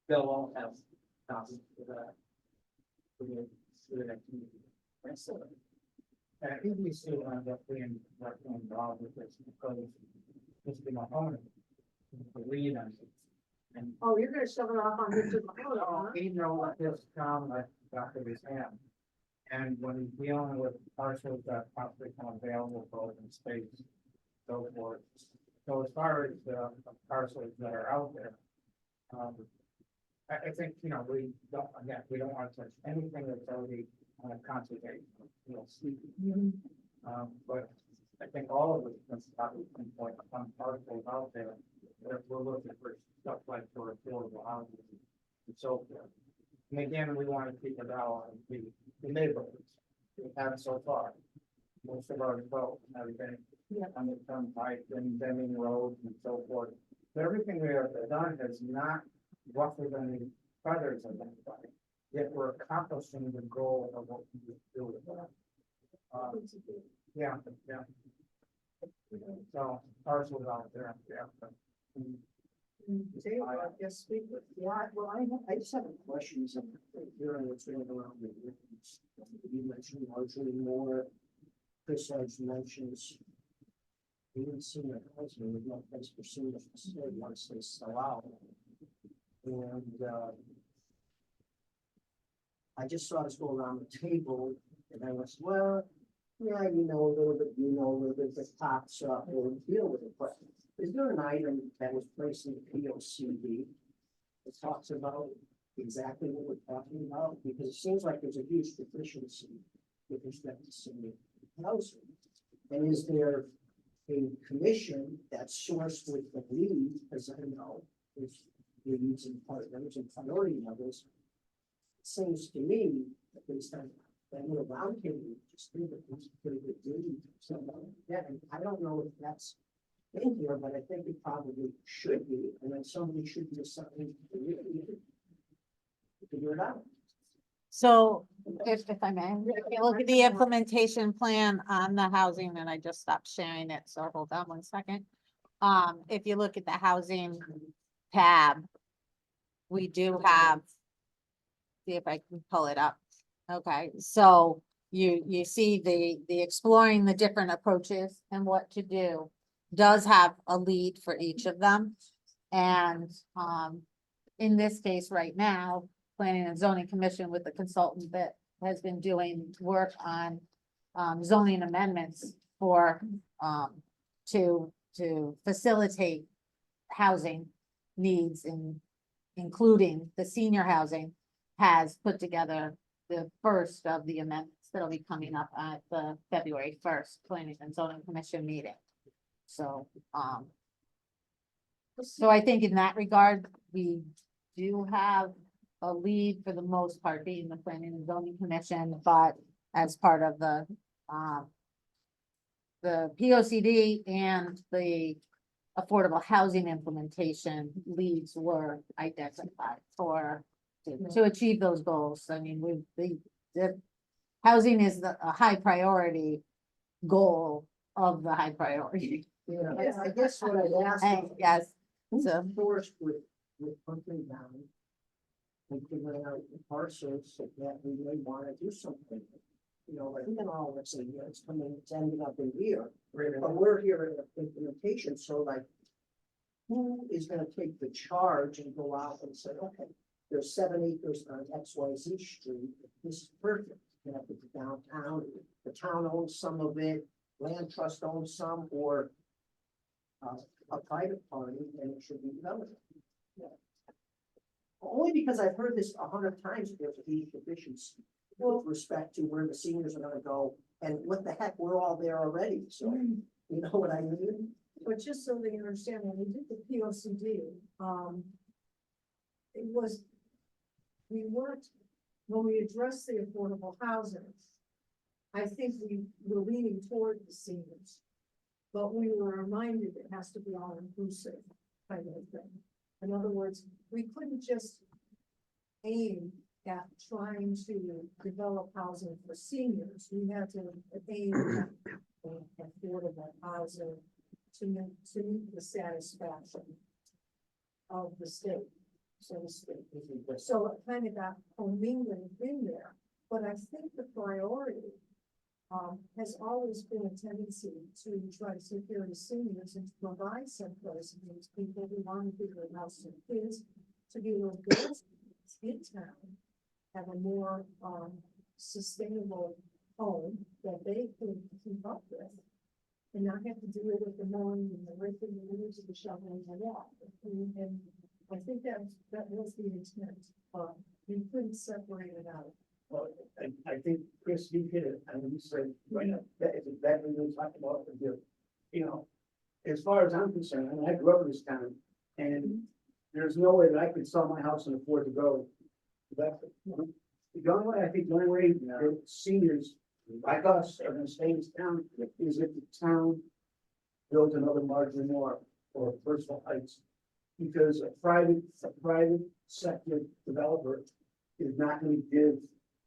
they'll all have copies of that. For the next meeting. Excellent. I think we still end up being involved with this because this is my own. The lead on it. And Oh, you're gonna shove it off on Richard. he know what this town like Dr. Sam. And when he's dealing with parcels that possibly come available for open space, so forth. So as far as the parcels that are out there, I think, you know, we don't want to touch anything that's already on a conservation, you know, speaking. But I think all of us can probably pinpoint some parcels out there that we're looking for stuff like for affordable housing and so forth. And again, we want to keep it out on the neighborhoods. We have so far. Most of our development, and everything. On the turnpike and Deming Road and so forth. So everything we have done has not ruffled any feathers of anybody. Yet we're accomplishing the goal of what we do with that. Yeah. So parcels out there, yeah. Dave, I guess speak with. Yeah, well, I just have a question, so here what's going around the difference. You mentioned largely more, Chris has mentions. Even senior housing, with no place for seniors to stay once they sell out. And, I just saw us go around the table, and I was, well, yeah, you know a little bit that pops up, we'll deal with it, but is there an item that was placed in the POCD that talks about exactly what we're talking about? Because it seems like there's a huge deficiency with respect to senior housing. And is there a commission that's sourced with the lead, as I know, is leads and partners and priority levels? It seems to me that based on that little roundtable, just think that it's pretty good lead. So, yeah, and I don't know if that's in here, but I think it probably should be, and then somebody should do something to really figure it out. So if I may, if you look at the implementation plan on the housing, and I just stopped sharing it, so hold on one second. If you look at the housing tab, we do have, see if I can pull it up. Okay, so you see the exploring the different approaches and what to do does have a lead for each of them. And in this case right now, Planning and Zoning Commission with the consultant that has been doing work on zoning amendments for to facilitate housing needs and including the senior housing, has put together the first of the amendments that'll be coming up at the February 1st Planning and Zoning Commission meeting. So so I think in that regard, we do have a lead for the most part being the Planning and Zoning Commission, but as part of the POCD and the affordable housing implementation leads were identified for to achieve those goals. I mean, the housing is a high priority goal of the high priority. Yeah, I guess what I'd ask. And yes, Who's so forced with hunting down and figuring out the parcels that we may want to do something with? you know, like, we can all say, yeah, it's coming, it's ending up in here, but we're here in implementation, so like, who is gonna take the charge and go out and say, okay, there's 7 acres on XYZ street, this is perfect, connected to downtown, the town owns some of it, land trust owns some, or a private party, and it should be developed. Yeah. Only because I've heard this 100 times, there's a huge deficiency with respect to where the seniors are gonna go, and what the heck, we're all there already, so, you know what I mean? But just so that you understand, when we did the POCD, it was, we weren't, when we addressed the affordable housing, I think we were leaning toward the seniors. But we were reminded it has to be all inclusive kind of thing. In other words, we couldn't just aim at trying to develop housing for seniors. We had to aim at affordable housing to meet the satisfaction of the state, so to speak. So it kind of got commingled in there, but I think the priority has always been a tendency to try to take care of the seniors and to provide some place for these people who want to figure out some kids to be able to build in town, have a more sustainable home that they can keep up with, and not have to deal with the mowing and the raking and the leaves and the shoveling and all. And I think that was the intent. You couldn't separate it out. Well, I think, Chris, you hit it, and you said, right now, that is exactly what we talked about, you know, as far as I'm concerned, I mean, I grew up in this town, and there's no way that I could sell my house and afford to go. That's, the only way, I think, the only way that seniors like us are gonna stay in this town is if the town builds another margin more or personal heights. Because a private sector developer is not gonna give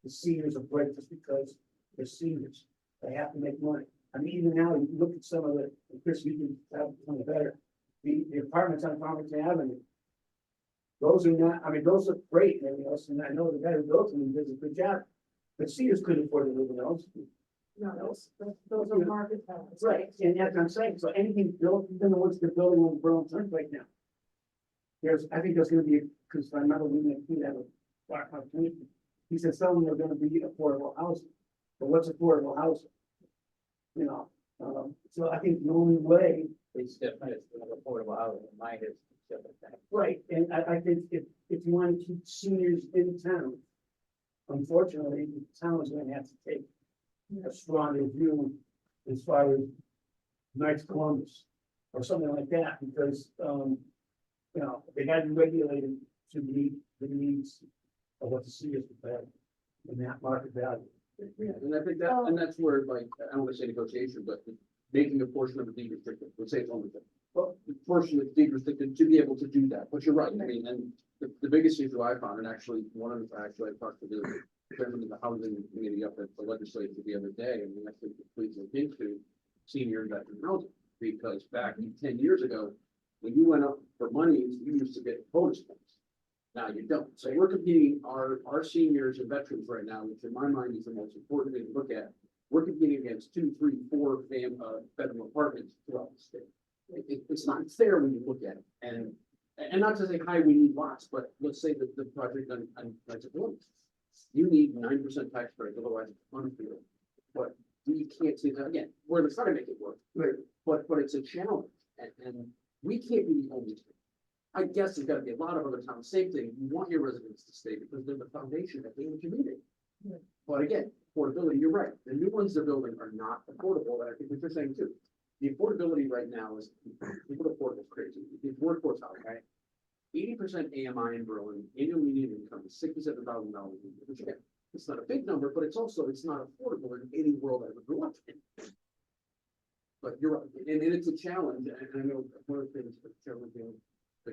the seniors a break just because they're seniors. They have to make money. I mean, even now, you look at some of the, Chris, you can have one better, the apartments on Farmington Avenue. Those are not, I mean, those look great and everything else, and I know the guy who built them does a good job. But seniors couldn't afford to live in those. No, those are market values. Right, and that's what I'm saying, so anything built, even the ones they're building on the Berlin Turnpike now. I think there's gonna be, because I remember we had a black opportunity. He said some of them are gonna be affordable housing, but what's affordable housing? You know, so I think the only way. It's different, it's affordable housing, mine is different. Right, and I think if you want to keep seniors in town, unfortunately, the town is gonna have to take a stronger view as far as Knights Columbus or something like that, because, you know, they got to be regulated to meet the needs of what the seniors would have in that market value. Yeah, and I think that, and that's where, like, I don't want to say negotiation, but making a portion of it deed restricted, let's say it's only. Well, the portion that's deed restricted to be able to do that, but you're right, I mean, and the biggest issue I found, and actually, I talked to the chairman of the housing committee up at the legislature the other day, and we actually completely looked into senior and veteran housing, because back 10 years ago, when you went up for money, you used to get bonus points. Now you don't. So we're competing, our seniors and veterans right now, which in my mind is the most important thing to look at. We're competing against 2, 3, 4 bedroom apartments throughout the state. It's not fair when you look at it. And not to say, hi, we need lots, but let's say that the project on Knights of Columbus, you need 9% tax break, otherwise it's unfair. But we can't see that again. We're trying to make it work, right? But it's a challenge, and we can't be the only thing. I guess there's got to be a lot of other towns. Same thing. You want your residents to stay because they're the foundation of the community. Yeah. But again, affordability. You're right. The new ones they're building are not affordable. And I think what you're saying too. The affordability right now is people afford is crazy. It's workforce housing, right? 80% AMI in Berlin. Annual median income is $67,000. Which again, it's not a big number, but it's not affordable in any world I ever grew up in. But you're right, and it's a challenge. And I know one of the things that Chairman the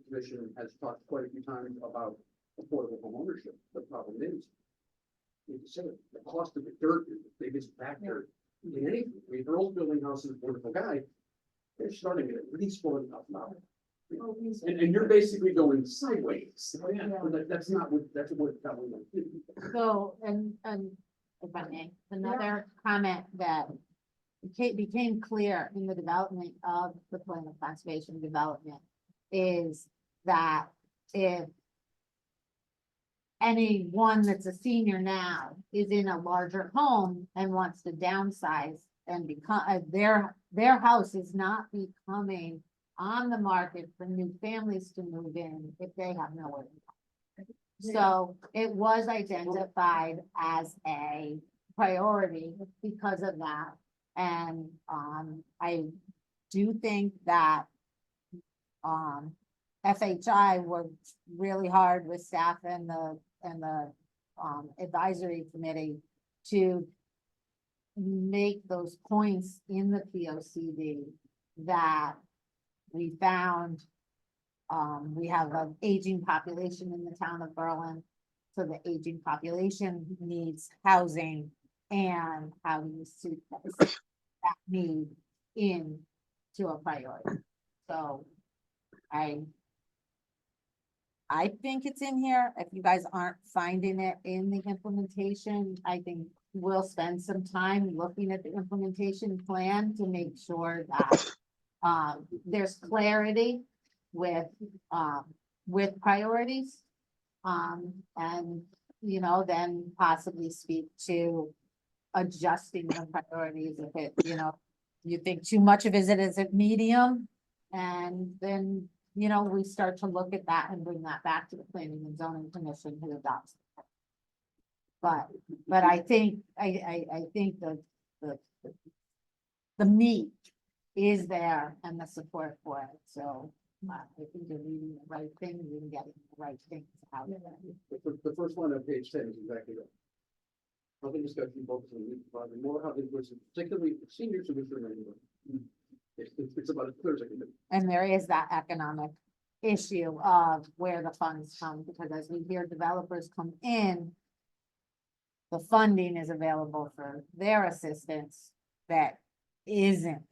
Commission has talked quite a few times about affordable home ownership. The problem is, the cost of the dirt is the biggest factor in anything. I mean, Earl's building houses, wonderful guy, they're starting at least $40,000. And you're basically going sideways. But that's not what, that's what it's telling them. So, and if I may, another comment that became clear in the development of the plan of conservation development is that if anyone that's a senior now is in a larger home and wants to downsize and become, their house is not becoming on the market for new families to move in if they have nowhere to go. So it was identified as a priority because of that. And, I do think that, FHI worked really hard with staff and the advisory committee to make those points in the POCD that we found, we have an aging population in the town of Berlin. So the aging population needs housing, and how do you suit that need into a priority? So I think it's in here. If you guys aren't finding it in the implementation, I think we'll spend some time looking at the implementation plan to make sure that there's clarity with priorities. And, you know, then possibly speak to adjusting the priorities if it, you know, you think too much of it is at medium. And then, you know, we start to look at that and bring that back to the planning and zoning commission who adopts it. But I think, I think the meat is there and the support for it. So I think you're reading the right things and getting the right things out of it. The first one on page 10 is exactly right. Housing discussion focus on youth development, more housing versus particularly seniors who live in it's about as clear as I can do. And there is that economic issue of where the funds come, because as we hear developers come in, the funding is available for their assistance that isn't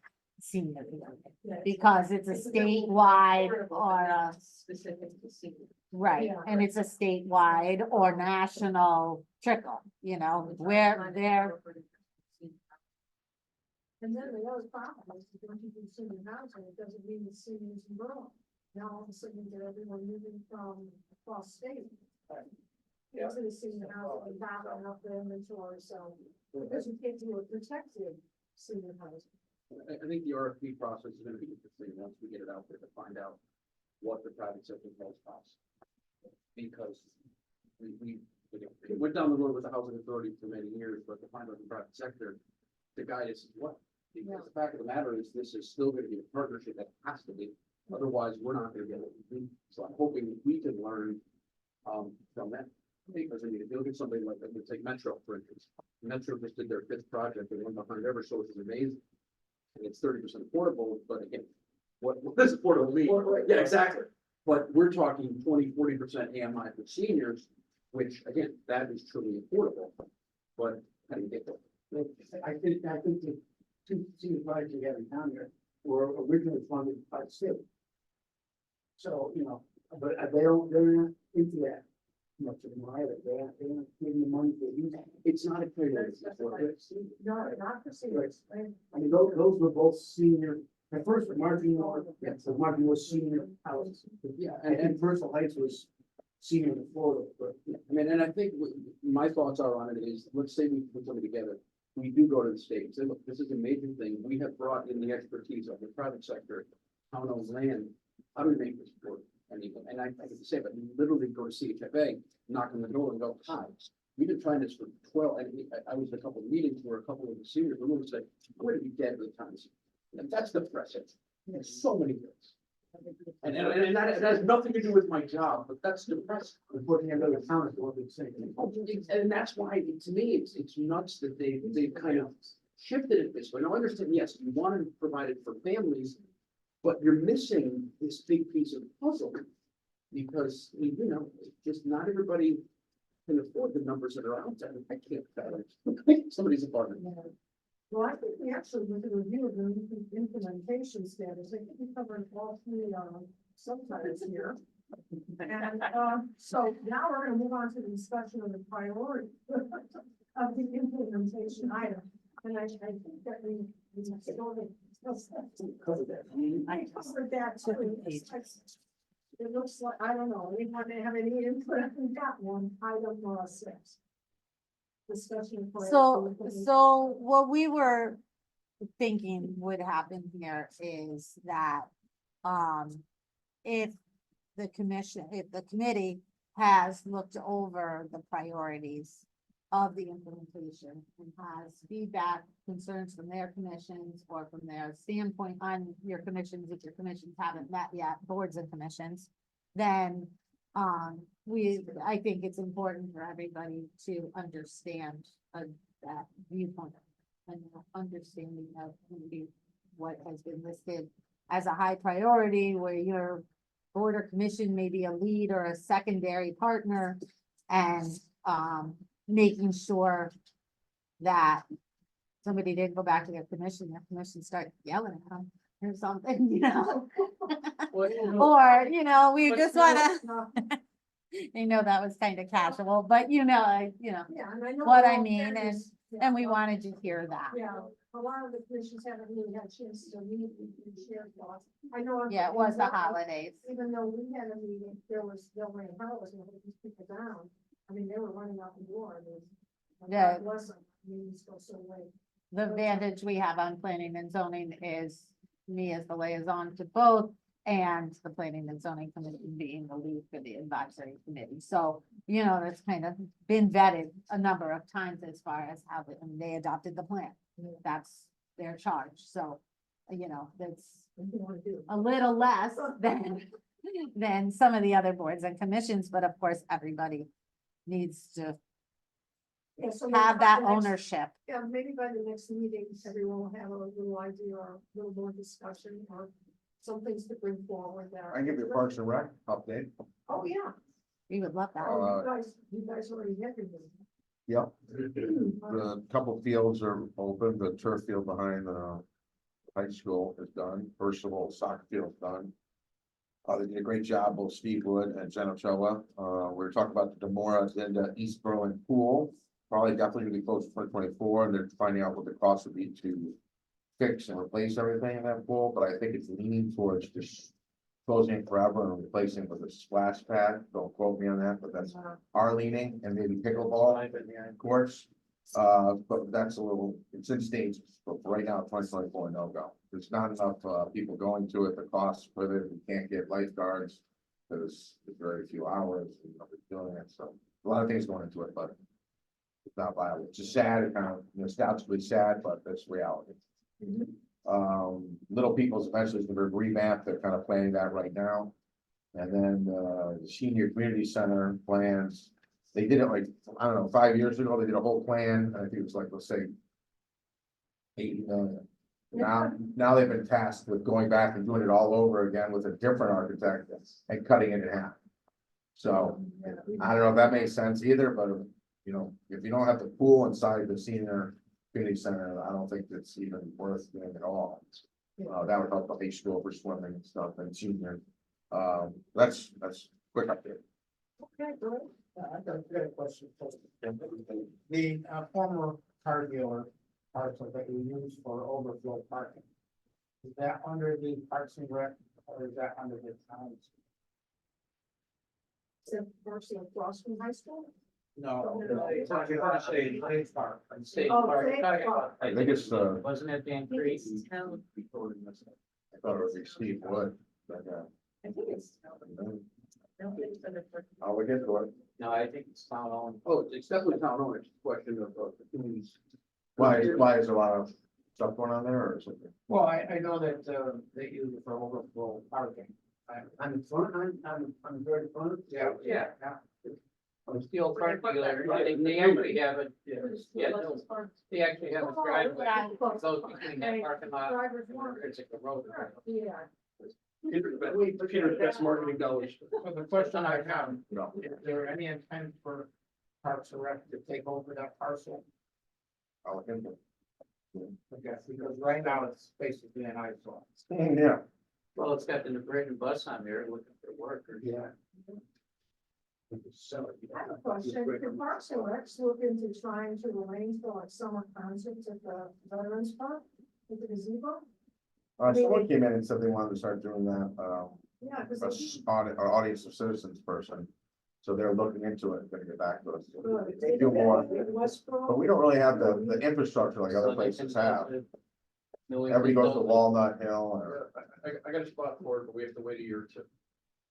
senior living, because it's a statewide or a, Specific to see. right, and it's a statewide or national trickle, you know, where they're, And then the other problem is, if you do senior housing, it doesn't mean the seniors in Berlin. Now all of a sudden, you get everyone moving from across state. Into the senior housing, and backing up their inventory, so, because you can't do a protected senior housing. I think the RFP process is gonna be interesting once we get it out there to find out what the private sector calls costs. Because we went down the road with the housing authority for many years, but to find out the private sector, the guidance is what? Because the fact of the matter is, this is still gonna be a partnership that has to be, otherwise we're not gonna get what we do. So I'm hoping that we can learn, from that. Because I mean, if you look at somebody like, let's take Metro, for instance. Metro just did their 5th project, and one behind Eversource is amazing. And it's 30% affordable, but again, what does affordable mean? Yeah, exactly. But we're talking 20–40% AMI for seniors, which again, that is truly affordable. But how do you get there? I think the two senior projects we have in town here were originally funded by the state. So, you know, but they're not into that much of them either. They're not giving the money to use. It's not a clear. No, not for seniors. I mean, those were both senior, at first, Martin was senior houses. Yeah, And Bristol Heights was senior in Florida, but. I mean, and I think my thoughts are on it is, let's say we put something together, we do go to the state and say, look, this is a major thing. We have brought in the expertise of the private sector, town-owned land. How do we make this work? And I can say, but literally go to CHFA, knock on the door and go, hi. We've been trying this for 12, and I was at a couple of meetings where a couple of the seniors were going to say, I'm going to be dead with time. And that's depressing. There's so many things. And that has nothing to do with my job, but that's depressing. Reporting another town is what they're saying. And that's why, to me, it's nuts that they've kind of shifted it this way. Now, I understand, yes, you want to provide it for families, but you're missing this big piece of the puzzle. Because, you know, just not everybody can afford the numbers that are out there. I can't fathom somebody's apartment. Well, I think we actually, with the review of the implementation status, I think we covered all three, subtitles here. And, so now we're gonna move on to the discussion of the priority. of the implementation item. And I think that we sort of. Cover that. I covered that too. It looks like, I don't know, we haven't have any input on that one, item 6. Discussion. for- So what we were thinking would happen here is that, if the committee has looked over the priorities of the implementation and has feedback, concerns from their commissions or from their standpoint on your commissions, if your commissions haven't met yet, boards and commissions, then, I think it's important for everybody to understand, that viewpoint and understanding of maybe what has been listed as a high priority, where your board or commission may be a lead or a secondary partner, and, making sure that somebody didn't go back to their commission start yelling at them or something, you know? Or, we But just no, wanna, that was kind of casual, but Yeah, and I know. what we're I all mean, parents, yeah, and we well, wanted to hear that. Yeah, a lot of the commissions haven't really had a chance to meet and share thoughts. I know. Yeah, it was the holidays. Even though we had a meeting, there was no way in hell was gonna put these people down. I mean, they were running out the door. I mean, Yeah. God bless them. I mean, it's go so late. The advantage we have on planning and zoning is me as the liaison to both, and the planning and zoning commission being the lead for the advisory committee. So, that's kind of been vetted a number of times as far as how they adopted the plan. That's their charge. So, that's What do you wanna do? a little less than some of the other boards and commissions, but of course, everybody needs to Yeah, so have maybe that by the next- ownership. Yeah, maybe by the next meeting, everyone will have a little idea or a little more discussion or some things to bring forward there. I give you a Parks and Rec update. Oh, yeah. We would love that. Oh, you guys already had your meeting. Yep. The couple fields are open, the turf field behind the high school is done, first of all, soccer field's done. They did a great job, both Steve Wood and Jen Ochoa. We were talking about the Demora and the East Berlin pool. Probably definitely gonna be closed for 2024, and they're finding out what the cost would be to fix and replace everything in that pool, but I think it's leaning towards just closing it forever and replacing it with a splash pad. Don't quote me on that, but that's our leaning, and maybe pickleball courts. But that's it's in stages, but for right now, 2024, no go. There's not enough, people going to it, the costs with it, we can't get lifeguards. There's very few hours, doing it, so a lot of things going into it, but it's not viable. It's just sad, it kind of, nostalgically sad, but that's reality. Little People's eventually is gonna be revamped, they're kind of planning that right now. And then, the senior community center plans, they did it like, I don't know, 5 years ago, they did a whole plan, and I think it was like, let's say, 80 million. Now they've been tasked with going back and doing it all over again with a different architect and cutting it in half. So, I don't know if that makes sense either, but, if you don't have the pool inside the senior community center, I don't think it's even worth doing at all. That would help the high school for swimming and stuff and senior. That's quick update. Okay, great. I've got a question. The former car dealer parcel that we use for overflow parking. Is that under the Parks and Rec or is that under the town's? Is it actually across from high school? No. It's on the state park. State Oh, park. state park. I think it's, Wasn't it being created? I thought it was Steve Wood, but, I think it's. I'll look into it. No, I think it's town owned. Oh, it's definitely town owned, it's a question of, who's. Why is there a lot of stuff going on there or something? Well, I know that, they use it for overflow parking. On the front, on the very front? Yeah. Yeah. A steel car dealer, they actually have it, yeah, no, they actually have a driveway that goes between that parking lot. Driver's and mark. It's like a road. Yeah. Peter's best marketing dollars. So the question I have, No. is there any intent for Parks and Rec to take over that parcel? I'll look into it. Okay, because right now it's basically an eyesore. Yeah. Well, it's got the Britain bus on there looking for workers. Yeah. I have a question. Could Parks and Recs look into trying to arrange for like summer concerts at the Veterans Park with the gazebo? Someone came in and said they wanted to start doing that, Yeah, because. an audience of citizens person. So they're looking into it, gonna get back to us. They Do more. Westboro. But we don't really have the infrastructure like other places have. Everybody goes to Walnut Hill or. I got a spot for it, but we have to wait a year or two.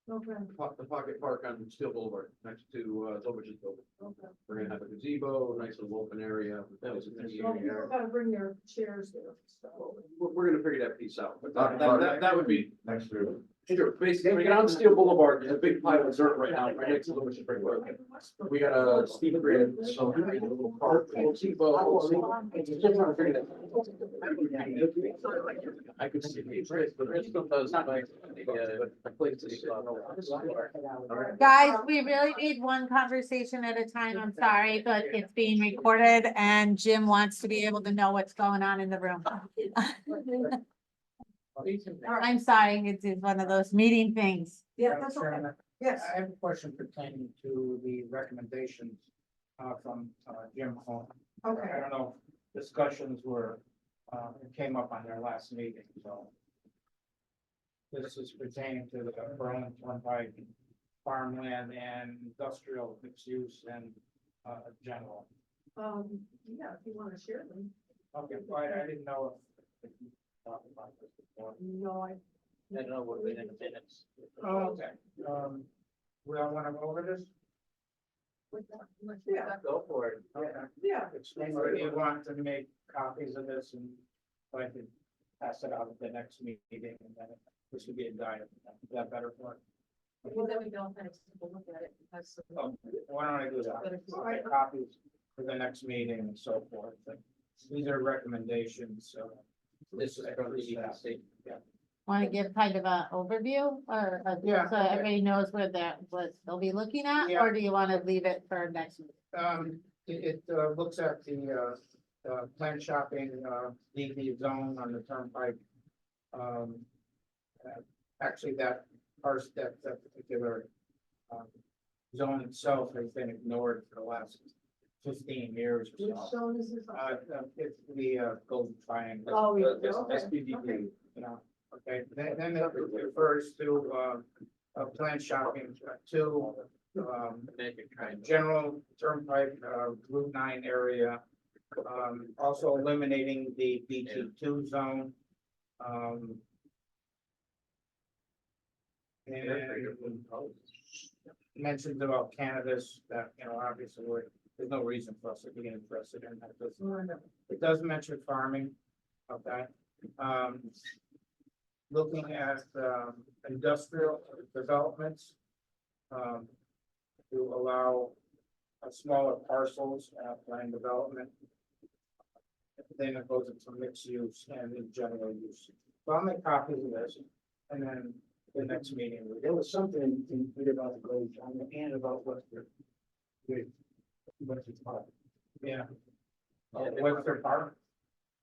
Okay, The Pocket Park on Steel Boulevard, next to, Zobage's building. okay. We're gonna have a gazebo, a nice little open area. That was So people gotta bring their chairs there. So. We're gonna figure that piece out, but Not that would be. Next year. Sure, basically, we get on Steel Boulevard, there's a big pile of dirt right now, right next to Zobage's Spring Road. We got a steep grid, so we need a little park, a little gazebo. Just trying to figure that out. I could see the, but there's still does like the places. Guys, we really need one conversation at a time. I'm sorry, but it's being recorded and Jim wants to be able to know what's going on in the room. I'm sorry, it's one of those meeting things. Yeah, that's okay. Yes. I have a question pertaining to the recommendations from Jim Hall. Okay. I don't know, if discussions were, it came up on their last meeting, so. This is pertaining to the Berlin Turnpike farmland and industrial mixed use and general. Yeah, if you wanna share them. Okay, well, I didn't know if you talked about this before. No, I don't know what within the minutes. Oh, okay, we all wanna go over this? Yeah, Go for it. Okay. yeah. Or do you want to make copies of this and so I can pass it out at the next meeting and then this would be a guide. Is that better for it? Well, then we don't have to look at it because. Oh, why don't I do that? Make copies for the next meeting and so forth. And these are recommendations, so. This is from the state. Want to give kind of an overview or Yeah, so okay. everybody knows what they'll be looking at, Yeah. or do you want to leave it for next week? It looks at the plant shopping, DD zone on the turnpike. Actually, that particular zone itself has been ignored for the last 15 years Which or so. zone is this? It's the golden triangle. Oh, yeah, It's okay, SPDD, okay. you know, okay, then it refers to plant shopping to Make it kind of. general turnpike, Route 9 area. Also eliminating the BT2 zone. And mentions about cannabis that, you know, obviously there's no reason for us to be interested in that. It does mention farming, okay? Looking at industrial developments. To allow smaller parcels, land development. Then it goes into mixed use and in general use. So I'll make copies of this and then the next meeting. There was something in here about the goals on the end about Webster. Webster Park. Yeah. Yeah, they Webster Park.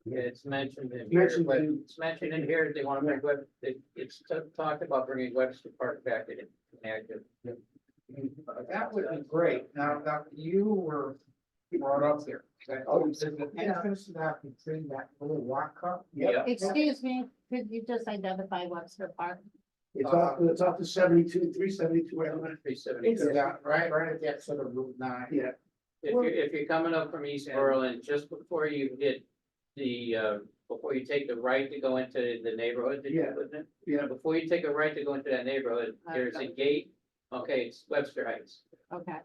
It's mentioned in here, Mentioned but in- it's mentioned in here, they wanna bring it's talked about bringing Webster Park back in active. That would be great. Now, you were brought up there. Is the entrance to that between that little rock cut? Yeah. Excuse me, could you just identify Webster Park? It's off the 72, 372, whatever. 372. Yeah, right at the exit of Route 9. Yeah. If you're coming up from East Berlin, just before you hit before you take the right to go into the neighborhood that you Yeah. live in. Yeah. Before you take a right to go into that neighborhood, there's a gate, okay, it's Webster Heights. Okay,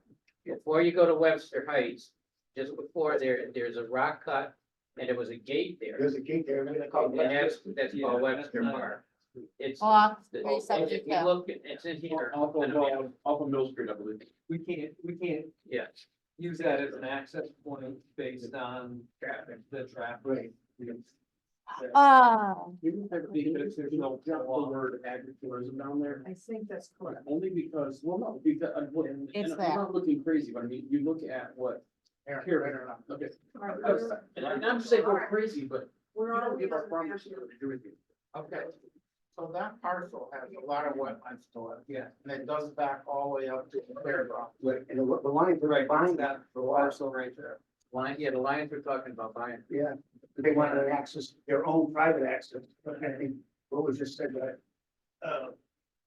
Before you go to Webster Heights, just before there's a rock cut, and there was a gate there. There's a gate there, we're gonna call And it. that's called Webster Park. It's. off If 372. you look, it's in here. Off of Mill Street, I believe. We can't Yeah, use that as an access point based on traffic, the traffic. Right. Oh, There's no word agritourism down there. I think that's correct. Only because, well, no, because, and It's I'm there. not looking crazy, but I mean, you look at what. Here, Okay. All right, And I'm not to say go crazy, but we We're on. don't give our farmers anything to do with you. okay. So that parcel has a lot of wetlands to it, Yeah. and it does back all the way up to the fairground. And the lines are Right, behind that that for a while. parcel right there. Yeah, the Lions were talking about buying. Yeah, they wanted to access their own private access, but I think what was just said that.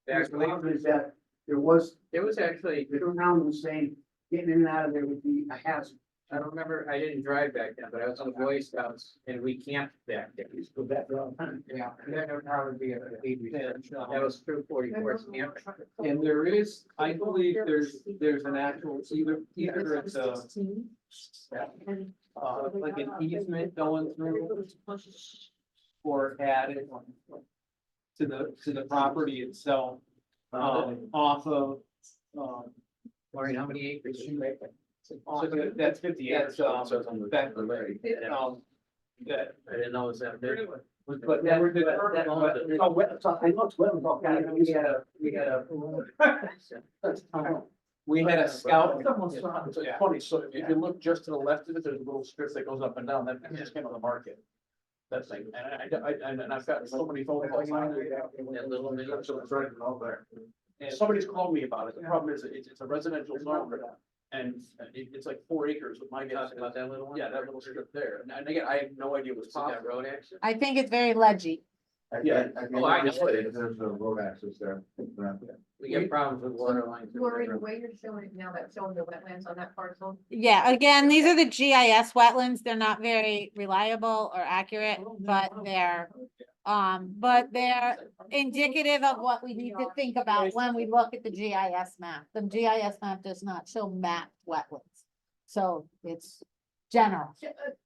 The Actually, problem is that there was, it was actually, the town was saying, getting in and out of there would be a hazard. I don't remember, I didn't drive back then, but I was in the Boy Scouts and we camped back there. Used to go back there all the time. Yeah, and then there'd probably be a That was through 44 camp. And there is, I believe there's an actual, either it's like an easement going through or added to the property itself, off of, Maureen, how many acres? that's 58, that, that, I didn't know it was that big. but that were the. Oh, so I know it's well, all kind of, We had a scout. It's funny, so if you look just to the left of it, there's a little strip that goes up and down, that just came on the market. That thing, and I've got so many phone calls. That little bit. So it's right out there. And somebody's called me about it, the problem is, it's a residential zone, and it's like 4 acres with my guess. Talking about that little one? Yeah, that little strip there, and again, I have no idea what's Is that possible. road access? I think it's very ledgy. Yeah. Oh, I know it is. There's a road access there. We get problems with water lines. Lori, the way you're showing it now, that's showing the wetlands on that parcel. Yeah, again, these are the GIS wetlands. They're not very reliable or accurate, but they're indicative of what we need to think about when we look at the GIS map. The GIS map does not show mapped wetlands. So it's general.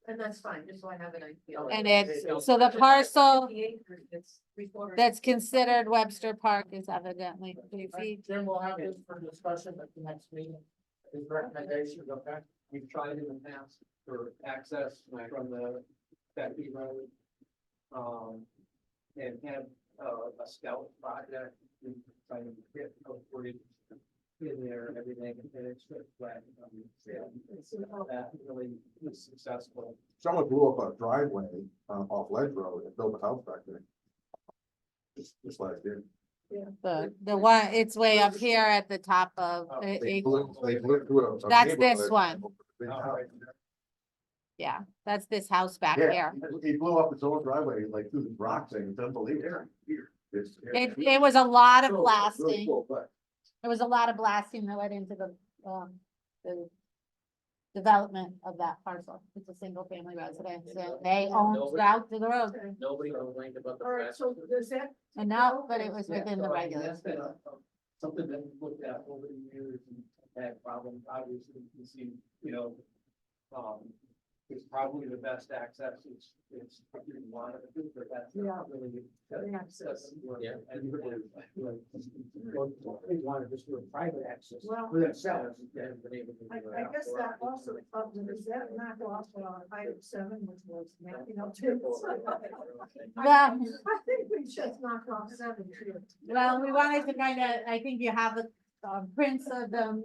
And that's fine, just so I have an idea. And it's, so the parcel 50 acres, it's 3/4. that's considered Webster Park is evidently 3 feet. Jim will have this for discussion at the next meeting. His recommendations, okay? We've tried in the past for access from the Becky Road. And had a scout project, we trying to get footage in there and everything, and it's just flat. That really was successful. Someone blew up a driveway off Ledge Road and built a house back there. Just last year. The one, it's way up here at the top of, They blew through a That's this neighborhood. one. Big Oh, house. right. yeah, that's this house back Yeah, here. he blew up his own driveway, like through the rocks, and it's unbelievable. It's- It was a lot of Really blasting. cool, but There was a lot of blasting that went into the development of that parcel. It's a single family residence and they owned out to the road. Nobody complained about the All right, press. so does that, Enough, but it was Yeah, within the so, I mean, regulations. that's been something that we've looked at over the years and had problems, obviously, you see, it's probably the best access, it's what you want to do, but that's not really. access. Yeah. They wanted just do a private access Well, for themselves. I guess that also, does that knock off item 7, which was mapping out tables? Well, I think we should knock off 7 too. well, we wanted to kind of, I think you have the prints of the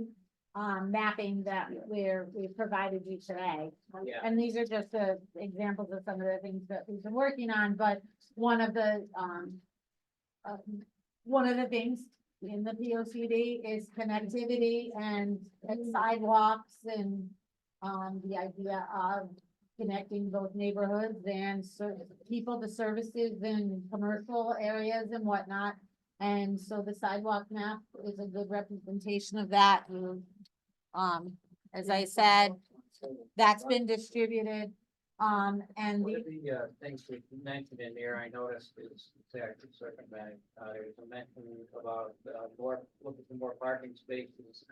mapping that we provided you today. Yeah. And these are just the examples of some of the things that we've been working on, but one of the things in the POCD is connectivity and sidewalks and the idea of connecting both neighborhoods and people to services in commercial areas and whatnot. And so the sidewalk map is a good representation of that. As I said, that's been distributed. And One the of the things we mentioned in there, I noticed is actually circumvented. There's a mention about looking for more parking spaces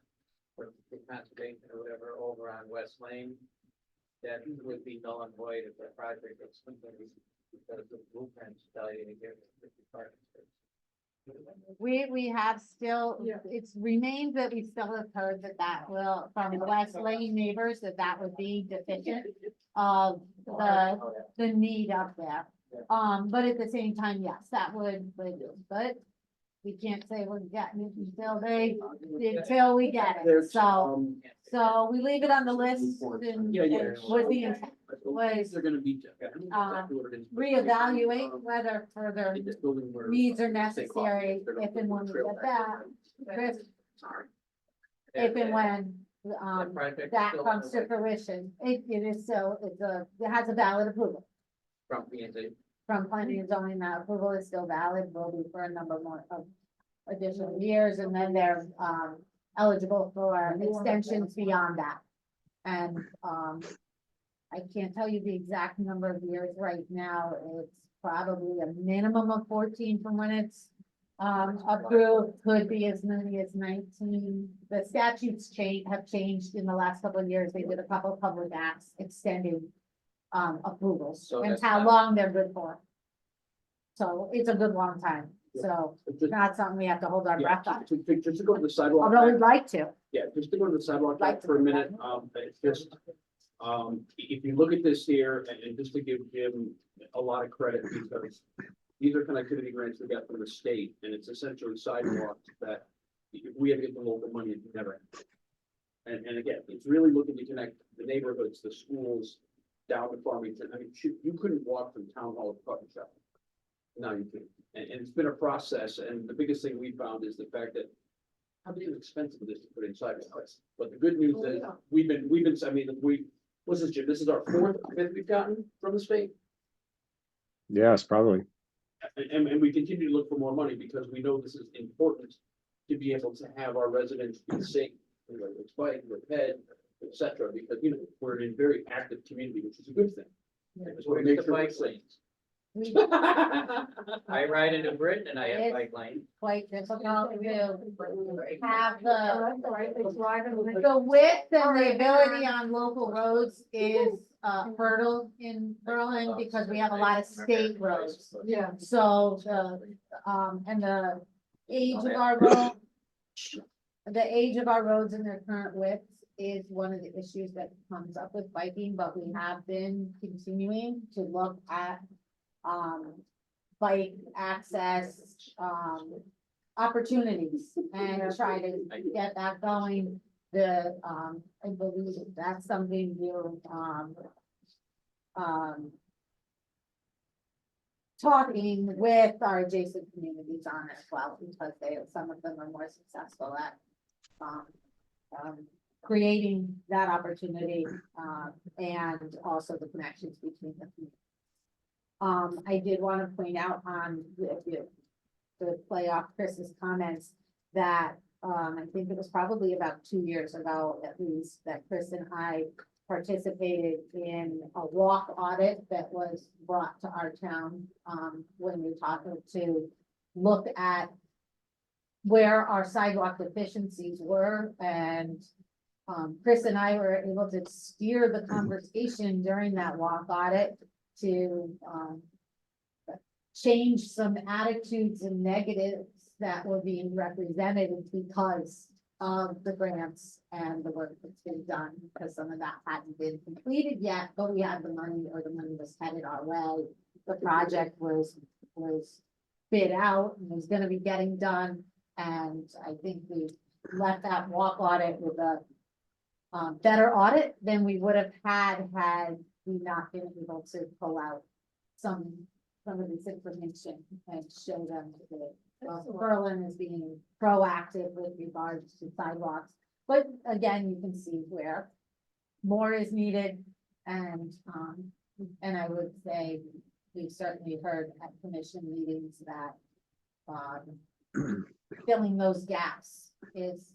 for the conservation or whatever over on West Lane. That would be null and void if the project was simply because the blueprints tell you to get 50 parking spaces. we have still, Yeah. it's remains that we still have heard that will, from the West Lane neighbors, that would be deficient of the need up there. But at the same time, yes, that would, but we can't say we're getting it until we get it, so. So we leave it on the list and Yeah, yeah. and with the intent, was, They're gonna be. reevaluate whether further needs are necessary if and when we get that. Chris, if and when, that comes to fruition, it is so, it has a valid approval. From P&Z. From planning and zoning, that approval is still valid, will be for a number more of additional years, and then they're, eligible for extensions beyond that. And, I can't tell you the exact number of years right now, it's probably a minimum of 14 from when it's approved, could be as many as 19. The statutes have changed in the last couple of years, they did a couple of public acts extending approvals, So and that's how not- long they're good for. So it's a good long time, so Just- not something we have to hold our Yeah, breath on, just to go to the sidewalk. although we'd back. like to. Yeah, just to go to the sidewalk Like back to for a do minute, it's just, if you look at this here, and just to give Jim a lot of credit, because these are connectivity grants we got from the state, and it's essentially sidewalks that if we had to get the local money, it'd never. And again, it's really looking to connect the neighborhoods, the schools, down to Farmington. I mean, shoot, you couldn't walk from town hall to coffee shop. Now you can, and it's been a process, and the biggest thing we found is the fact that how big is expensive it is to put in sidewalks. But the good news is, we've been, I mean, what's this, Jim? This is our fourth bid we've gotten from the state. Yes, probably. And we continue to look for more money because we know this is important to be able to have our residents be safe, whether it's bike, with ped, et cetera, because, you know, we're in a very active community, which is a good thing. Just want to make The sure we're bike safe. lanes. I ride into Britain and I have bike lane. Quite difficult to have The the width and the ability on local roads is fertile in Berlin because we have a lot of state roads. Yeah. So and the age of our road, the age of our roads and their current width is one of the issues that comes up with biking, but we have been continuing to look at bike access, opportunities and try to get that going. I believe that's something you, talking with our adjacent communities on as well, because some of them are more successful at, creating that opportunity, and also the connections between the communities. I did want to point out on the play off Chris's comments that, I think it was probably about 2 years ago, at least, that Chris and I participated in a walk audit that was brought to our town, when we talked to look at where our sidewalk deficiencies were, and Chris and I were able to steer the conversation during that walk audit to change some attitudes and negatives that were being represented because of the grants and the work that's been done, because some of that hadn't been completed yet, but we had the money, or the money was headed our way. The project was bid out and was gonna be getting done, and I think we left that walk audit with a better audit than we would have had we not been able to pull out some of this information and show them that Berlin is being proactive with regards to sidewalks. But again, you can see where more is needed, and I would say we've certainly heard at commission meetings that filling those gaps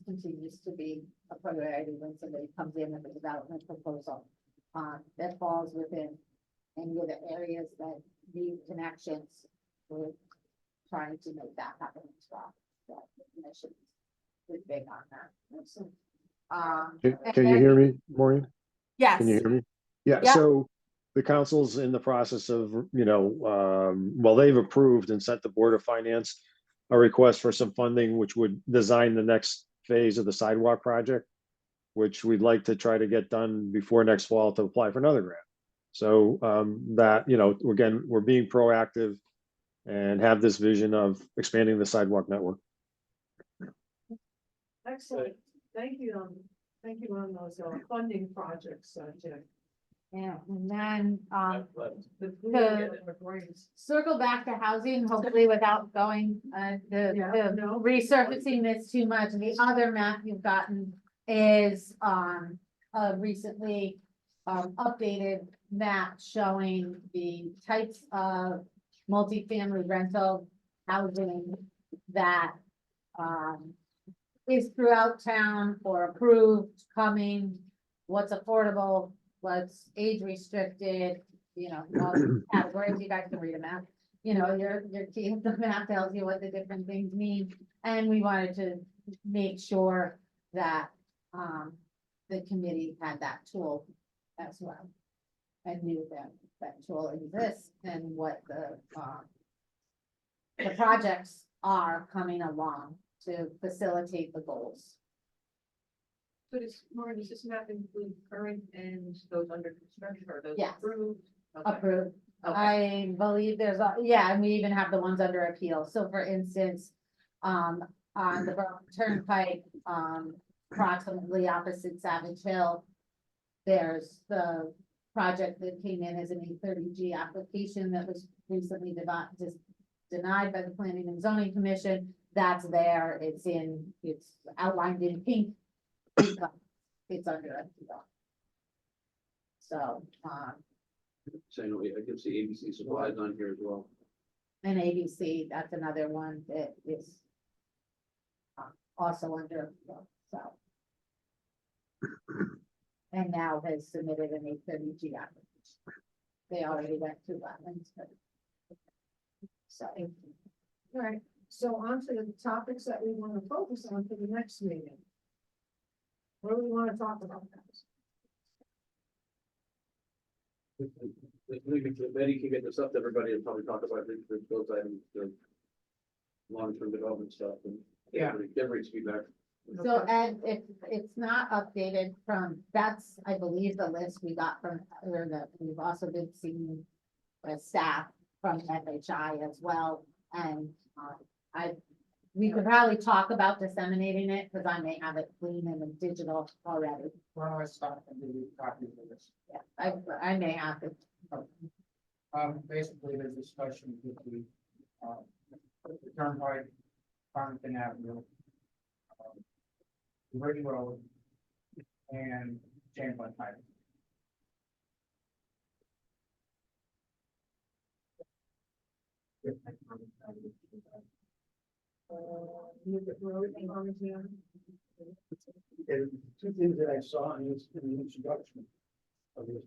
continues to be a priority when somebody comes in with a development proposal that falls within any of the areas that need connections. We're trying to make that happen as well. So the commission is big on that. Can you hear me, Maureen? Yes. Can you hear me? Yeah, Yeah. so the council's in the process of, well, they've approved and sent the Board of Finance a request for some funding, which would design the next phase of the sidewalk project, which we'd like to try to get done before next fall to apply for another grant. So that, again, we're being proactive and have this vision of expanding the sidewalk network. Excellent. Thank you on those funding projects, Jim. Yeah, and then, The The- grants. circle back to housing, hopefully without going, Yeah, no. resurfacing this too much. The other map you've gotten is, a recently, updated map showing the types of multifamily rental housing that, is throughout town or approved, coming, what's affordable, what's age restricted, you know, all the categories, you guys can read a map. You know, your key, the map tells you what the different things mean, and we wanted to make sure that, the committee had that tool as well. And knew that that tool exists and what the projects are coming along to facilitate the goals. So does, Maureen, does this map include current and those under construction, or those Yes. approved? Okay. Approved. Okay. I believe there's, yeah, and we even have the ones under appeal. So for instance, on the Berlin Turnpike, approximately opposite Savage Hill, there's the project that came in as an E30G application that was recently just denied by the Planning and Zoning Commission. That's there. It's outlined in pink. It's under appeal. So, So anyway, I can see ABC supplies on here as well. and ABC, that's another one that is also under, appeal, so. And now has submitted an A30G application. They already went through wetlands, but. So, All right, so on to the topics that we want to focus on for the next meeting. What do we want to talk about guys? If Betty can get this up to everybody and probably talk about those items, the long-term development stuff and. Yeah. Everybody's feedback. so Ed, if it's not updated from, that's, I believe, the list we got from, or that we've also been seeing. Staff from FHI as well, and, we could probably talk about disseminating it, because I may have it clean and digital already. Well, let's start and do copies of this. Yeah, I may have it. Basically, the discussion with the Turnpike, Farmington Avenue, Ridge Road, and Chamberlain Heights. There's two things that I saw in this, in the introduction of this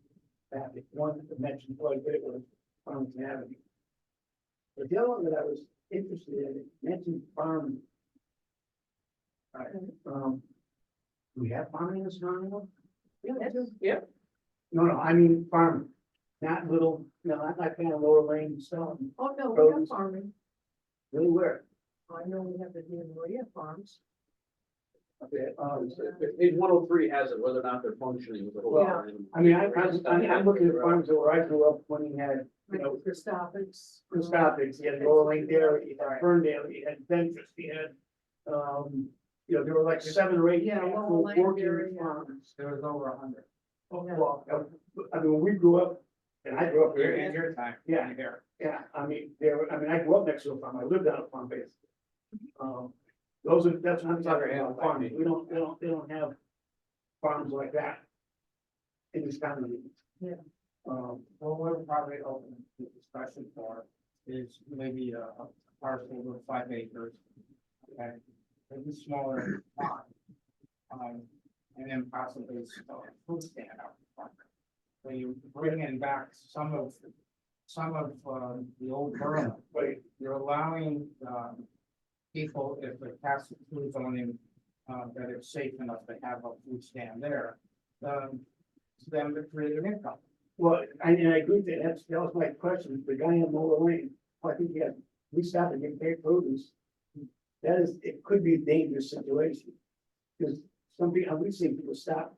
packet. One that mentioned quite a bit was Farmington Avenue. But the other one that I was interested in, it mentioned farming. Right, do we have farming in this town anymore? Yeah. No, I mean farming, not little, no, I'm not kind of Lower Lane and stuff. Oh, no, we have farming. Really where? I know we have the Via Maria farms. Okay, Page 103 has it, whether or not they're functioning with the whole. Yeah. I mean, I'm looking at farms where I grew up when he had, you know, Christophers. Christophers, he had Lower Lane there, he had Ferndale, he had Ventress, he had, you know, there were like 7 or 8 Yeah, actual Lower Lane working there, yeah. farms. There was over 100. Well, I mean, when we grew up, and I grew up Here here, in your time. Yeah. Here. yeah, I mean, I grew up next to a farm, I lived on a farm base. That's what I'm talking about, farming, they don't have farms like that in this town. Yeah. Well, we're probably open to discussion for is maybe a parcel of 5 acres. Okay, maybe smaller lot. And then possibly a food stand out front. So you bring in back some of the old borough, but you're allowing, people, if it passes through zoning, that it's safe enough to have a food stand there, to them to create an income. Well, and I agree with that, that was my question, the guy in Lower Lane, I think he had, we stopped and get paid produce. That is, it could be a dangerous situation, because some people, we've seen people stop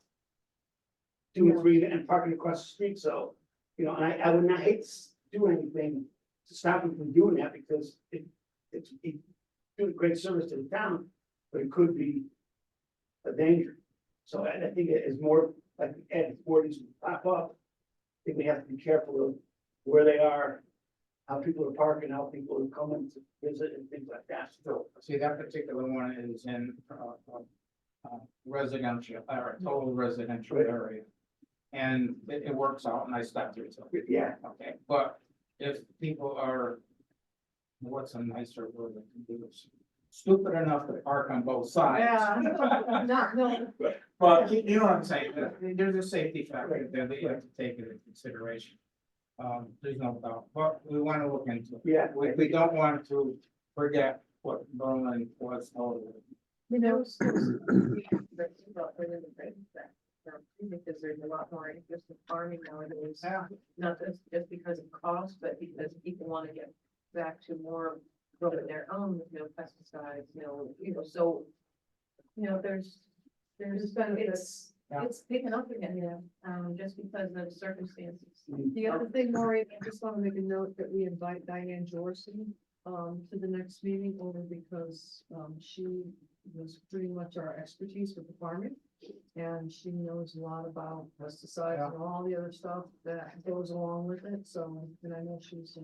2 or 3 and parking across the street, so, you know, and I would not hate to do anything stop him from doing that because it's doing great service to the town, but it could be a danger. So I think it is more, like, as more of these pop up, I think we have to be careful of where they are, how people are parking, how people are coming to visit and things like that. So, See, that particular one is in, residential, or total residential Right. area. And it works out, and I stopped there, so, yeah, okay, but if people are, what's a nicer word that can do this? Stupid enough to park on both sides. Yeah. No. But you know what I'm saying, there's a safety factor there that you have to take into consideration. There's no doubt, but we want to look into it. yeah. We don't want to forget what Berlin was told. You know, because there's a lot more interest in farming nowadays, not just because of cost, but because people want to get back to more growing their own, with no pesticides, so, there's, it's picking up again, just because of circumstances. The other thing, Maureen, I just want to make a note that we invite Diane Jorson to the next meeting only because she was pretty much our expertise with the farming. And she knows a lot about pesticides and all the other stuff that goes along with it. So, and I know she's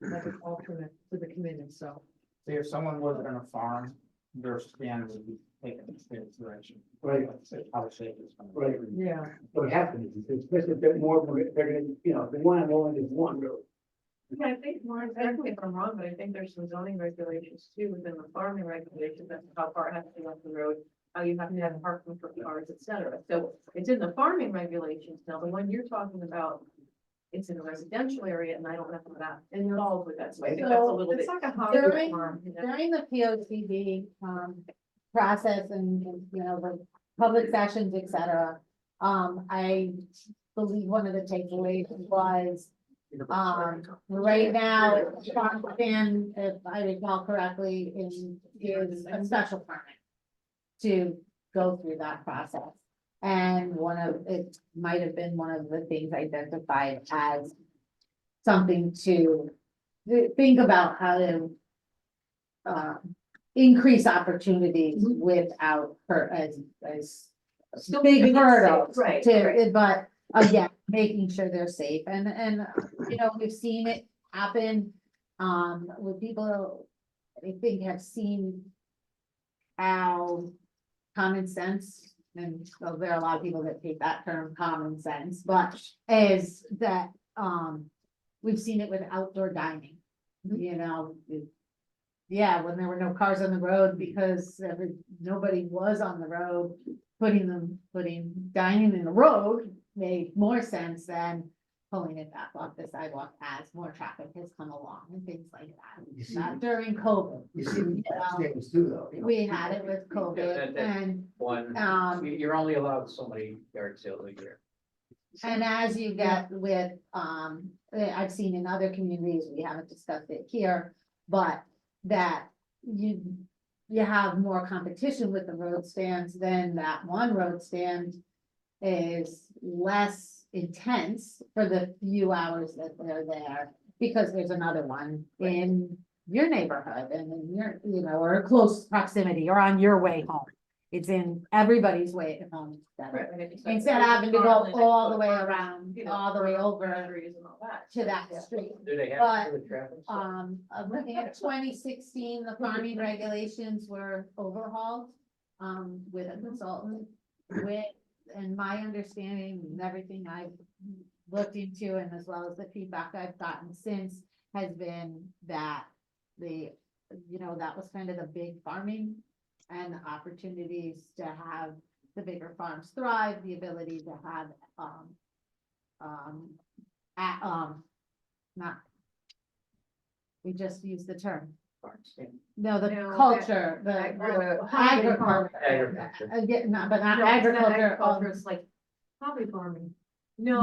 like an alternate to the committee, so. See, if someone was gonna farm, their stand would be taken into consideration. Right. How safe it's gonna be. Right. Yeah. What happens is, especially if they're more, they're gonna, the one only is one road. Yeah, I think more, correct me if I'm wrong, but I think there's some zoning regulations too within the farming regulations, that's how far it has to be off the road, how you have to have parking for cars, et cetera. So it's in the farming regulations. Now, the one you're talking about, it's in a residential area, and I don't know how that involved with that, so I think that's a little bit. It's like a hobby During, farm. during the POCD, process and, the public sessions, et cetera, I believe one of the takeaways was, right now, farm stand, if I recall correctly, is a special permit to go through that process. And it might have been one of the things identified as something to think about how to increase opportunities without as Still big keeping it safe, hurdles right, to, but again, making sure they're safe and, we've seen it happen, with people, I think have seen how common sense, and so there are a lot of people that take that term common sense, but is that, we've seen it with outdoor dining, yeah, when there were no cars on the road because nobody was on the road, putting dining in the road made more sense than pulling it back off the sidewalk as more traffic has come along and things like that. Not during COVID. You see, things too, though. We had it with Yeah, COVID that- and, One, you're only allowed so many yard sales a year. and as you get with, I've seen in other communities, we haven't discussed it here, but that you have more competition with the road stands, then that one road stand is less intense for the few hours that they're there, because there's another one in your neighborhood and in your, or close proximity or on your way home. It's in everybody's way home. Instead of having to go all the way around, all the way over to that street. Do they have But, to do the traffic? I'm looking at 2016, the farming regulations were overhauled, with a consultant, and my understanding and everything I've looked into and as well as the feedback I've gotten since has been that that was kind of the big farming and the opportunities to have the bigger farms thrive, the ability to have, not, we just used the term. No, the No, culture, the agriculture. Agriculture. But not agriculture. It's like hobby farming. No,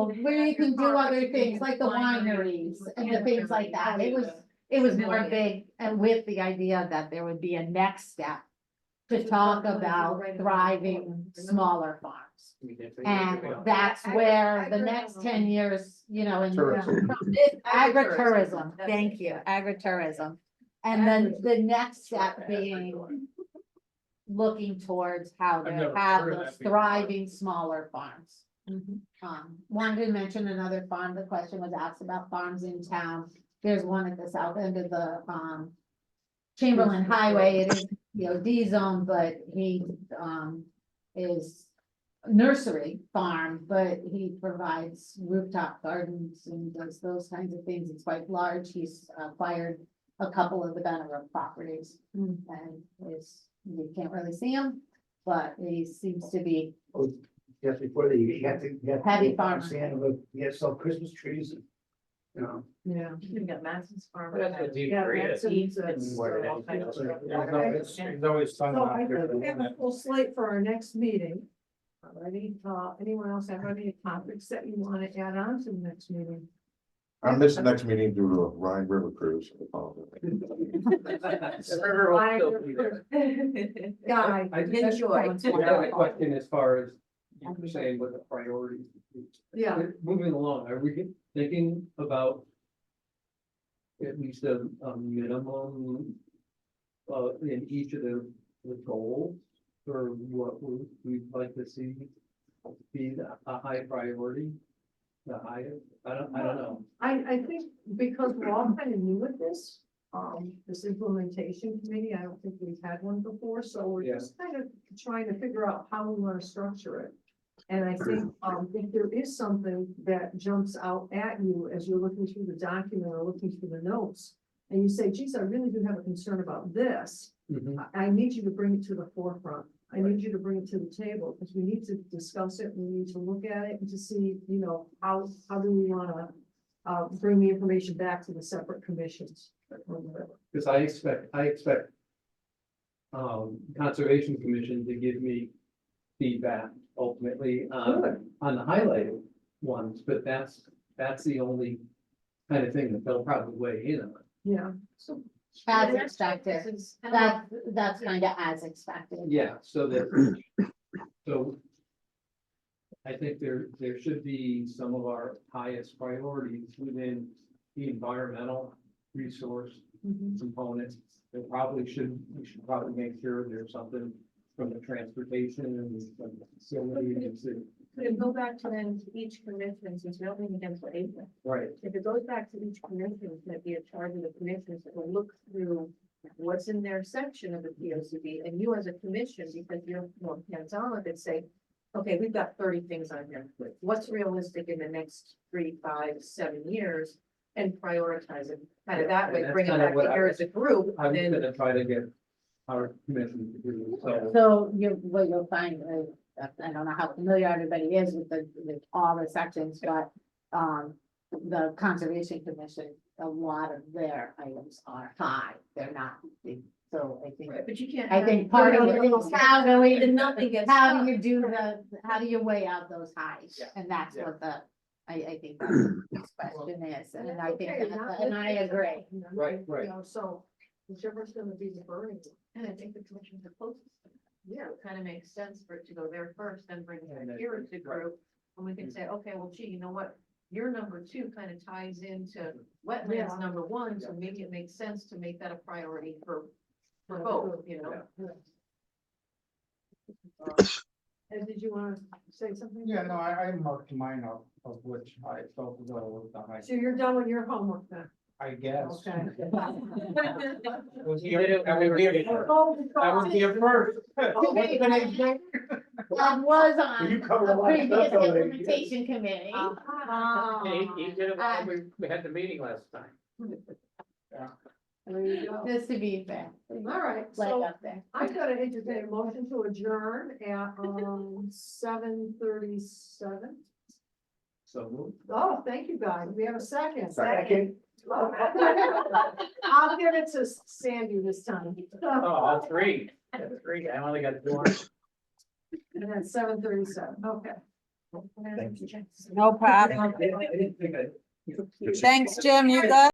but where you can do farm, other you can things do like the wineries and the Yeah, things like that. It was more big and with the idea that there would be a next step to talk about thriving smaller farms. And that's where the next 10 years, you know, and Tourism. agritourism, thank you, agritourism. And then the next step being looking towards how I've to never have heard of those that before. thriving smaller farms. Wanted to mention another farm, the question was asked about farms in town. There's one at the south end of the, Chamberlain Highway, it is POD zone, but he, is nursery farm, but he provides rooftop gardens and does those kinds of things. It's quite large. He's acquired a couple of the Bennever properties. And you can't really see him, but he seems to be, Yes, before they, you have to. Heavy farmer. You have to sell Christmas trees and, you know. Yeah. You got Masson's farm. That's what deep Yeah, free that's is. that's- Where all it kinds of is. stuff. There's always fun So out I there. think we have a full slate for our next meeting. Alrighty, anyone else have any topics that you want to add on to the next meeting? I missed the next meeting due to a Rhine River cruise. The river will still be there. Guy, I just enjoy. have a question as far as you were saying what the priorities. Yeah. Moving along, are we thinking about at least a minimum in each of the goals for what we'd like to see be a high priority? The highest, I don't know. I think because we're all kind of new at this, this implementation committee, I don't think we've had one before, so we're Yeah. just kind of trying to figure out how we want to structure it. And I think, if there is something that jumps out at you as you're looking through the document or looking through the notes, and you say, geez, I really do have a concern about this, I need you to bring it to the forefront. I need you to bring it to the table, because we need to discuss it, we need to look at it and to see, you know, how do we wanna bring the information back to the separate commissions. Because I expect Conservation Commission to give me feedback ultimately on the highlighted ones, but that's the only kind of thing that they'll probably weigh in on. Yeah. as expected. That's kind of as expected. Yeah, so I think there should be some of our highest priorities within the environmental resource component. We should probably make sure there's something from the transportation and from the facilities. Could it go back to then to each commission, since we don't meet against what April? Right, If it goes back to each commission, that'd be a charge of the commissioners that will look through what's in their section of the POCD, and you as a commission, because you're more hands-on with it, say, okay, we've got 30 things on here. What's realistic in the next 3, 5, 7 years? And prioritize it, kind of that way, And bring it that's kind of back what together as a group, I was then. gonna try to get our commission to do, so. So what you'll find is, I don't know how familiar everybody is with all the sections, but, the Conservation Commission, a lot of their items are high, they're not big. So I think, Right, but you can't. I think part of it is how do we, Then nothing gets how done. do you do how do you weigh out those highs? Yeah. And that's Yeah. what I think that's what this question is, and I think, and I agree. Right. You know, so whichever's gonna be the burning. And I think the commission's the closest. Yeah. It kind of makes sense for it to go there first, then bring And it then- here to group. And we can say, okay, well, gee, you know what? Your number 2 kind of ties into Yeah. wetlands number 1, so maybe it makes sense to make that a priority for both, you know? And did you wanna say something? Yeah, no, I marked mine up of which I felt as though was the high. So you're done with your homework then? I guess. Okay. Was here, I was here, I was here first. What's the next thing? I was on You covered a a lot of previous stuff already. implementation committee. He did it when we had the meeting last time. Just to be fair. All right, Like so up there. I'm gonna entertain a motion to adjourn at 7:37. So moved. Oh, thank you, guys. We have a second. Second. I'll give it to Sandy this time. Oh, all three. That's three. I only got 2 on. And then 7:37, okay. Thank you. No problem. I didn't think I. Thanks, Jim. You good?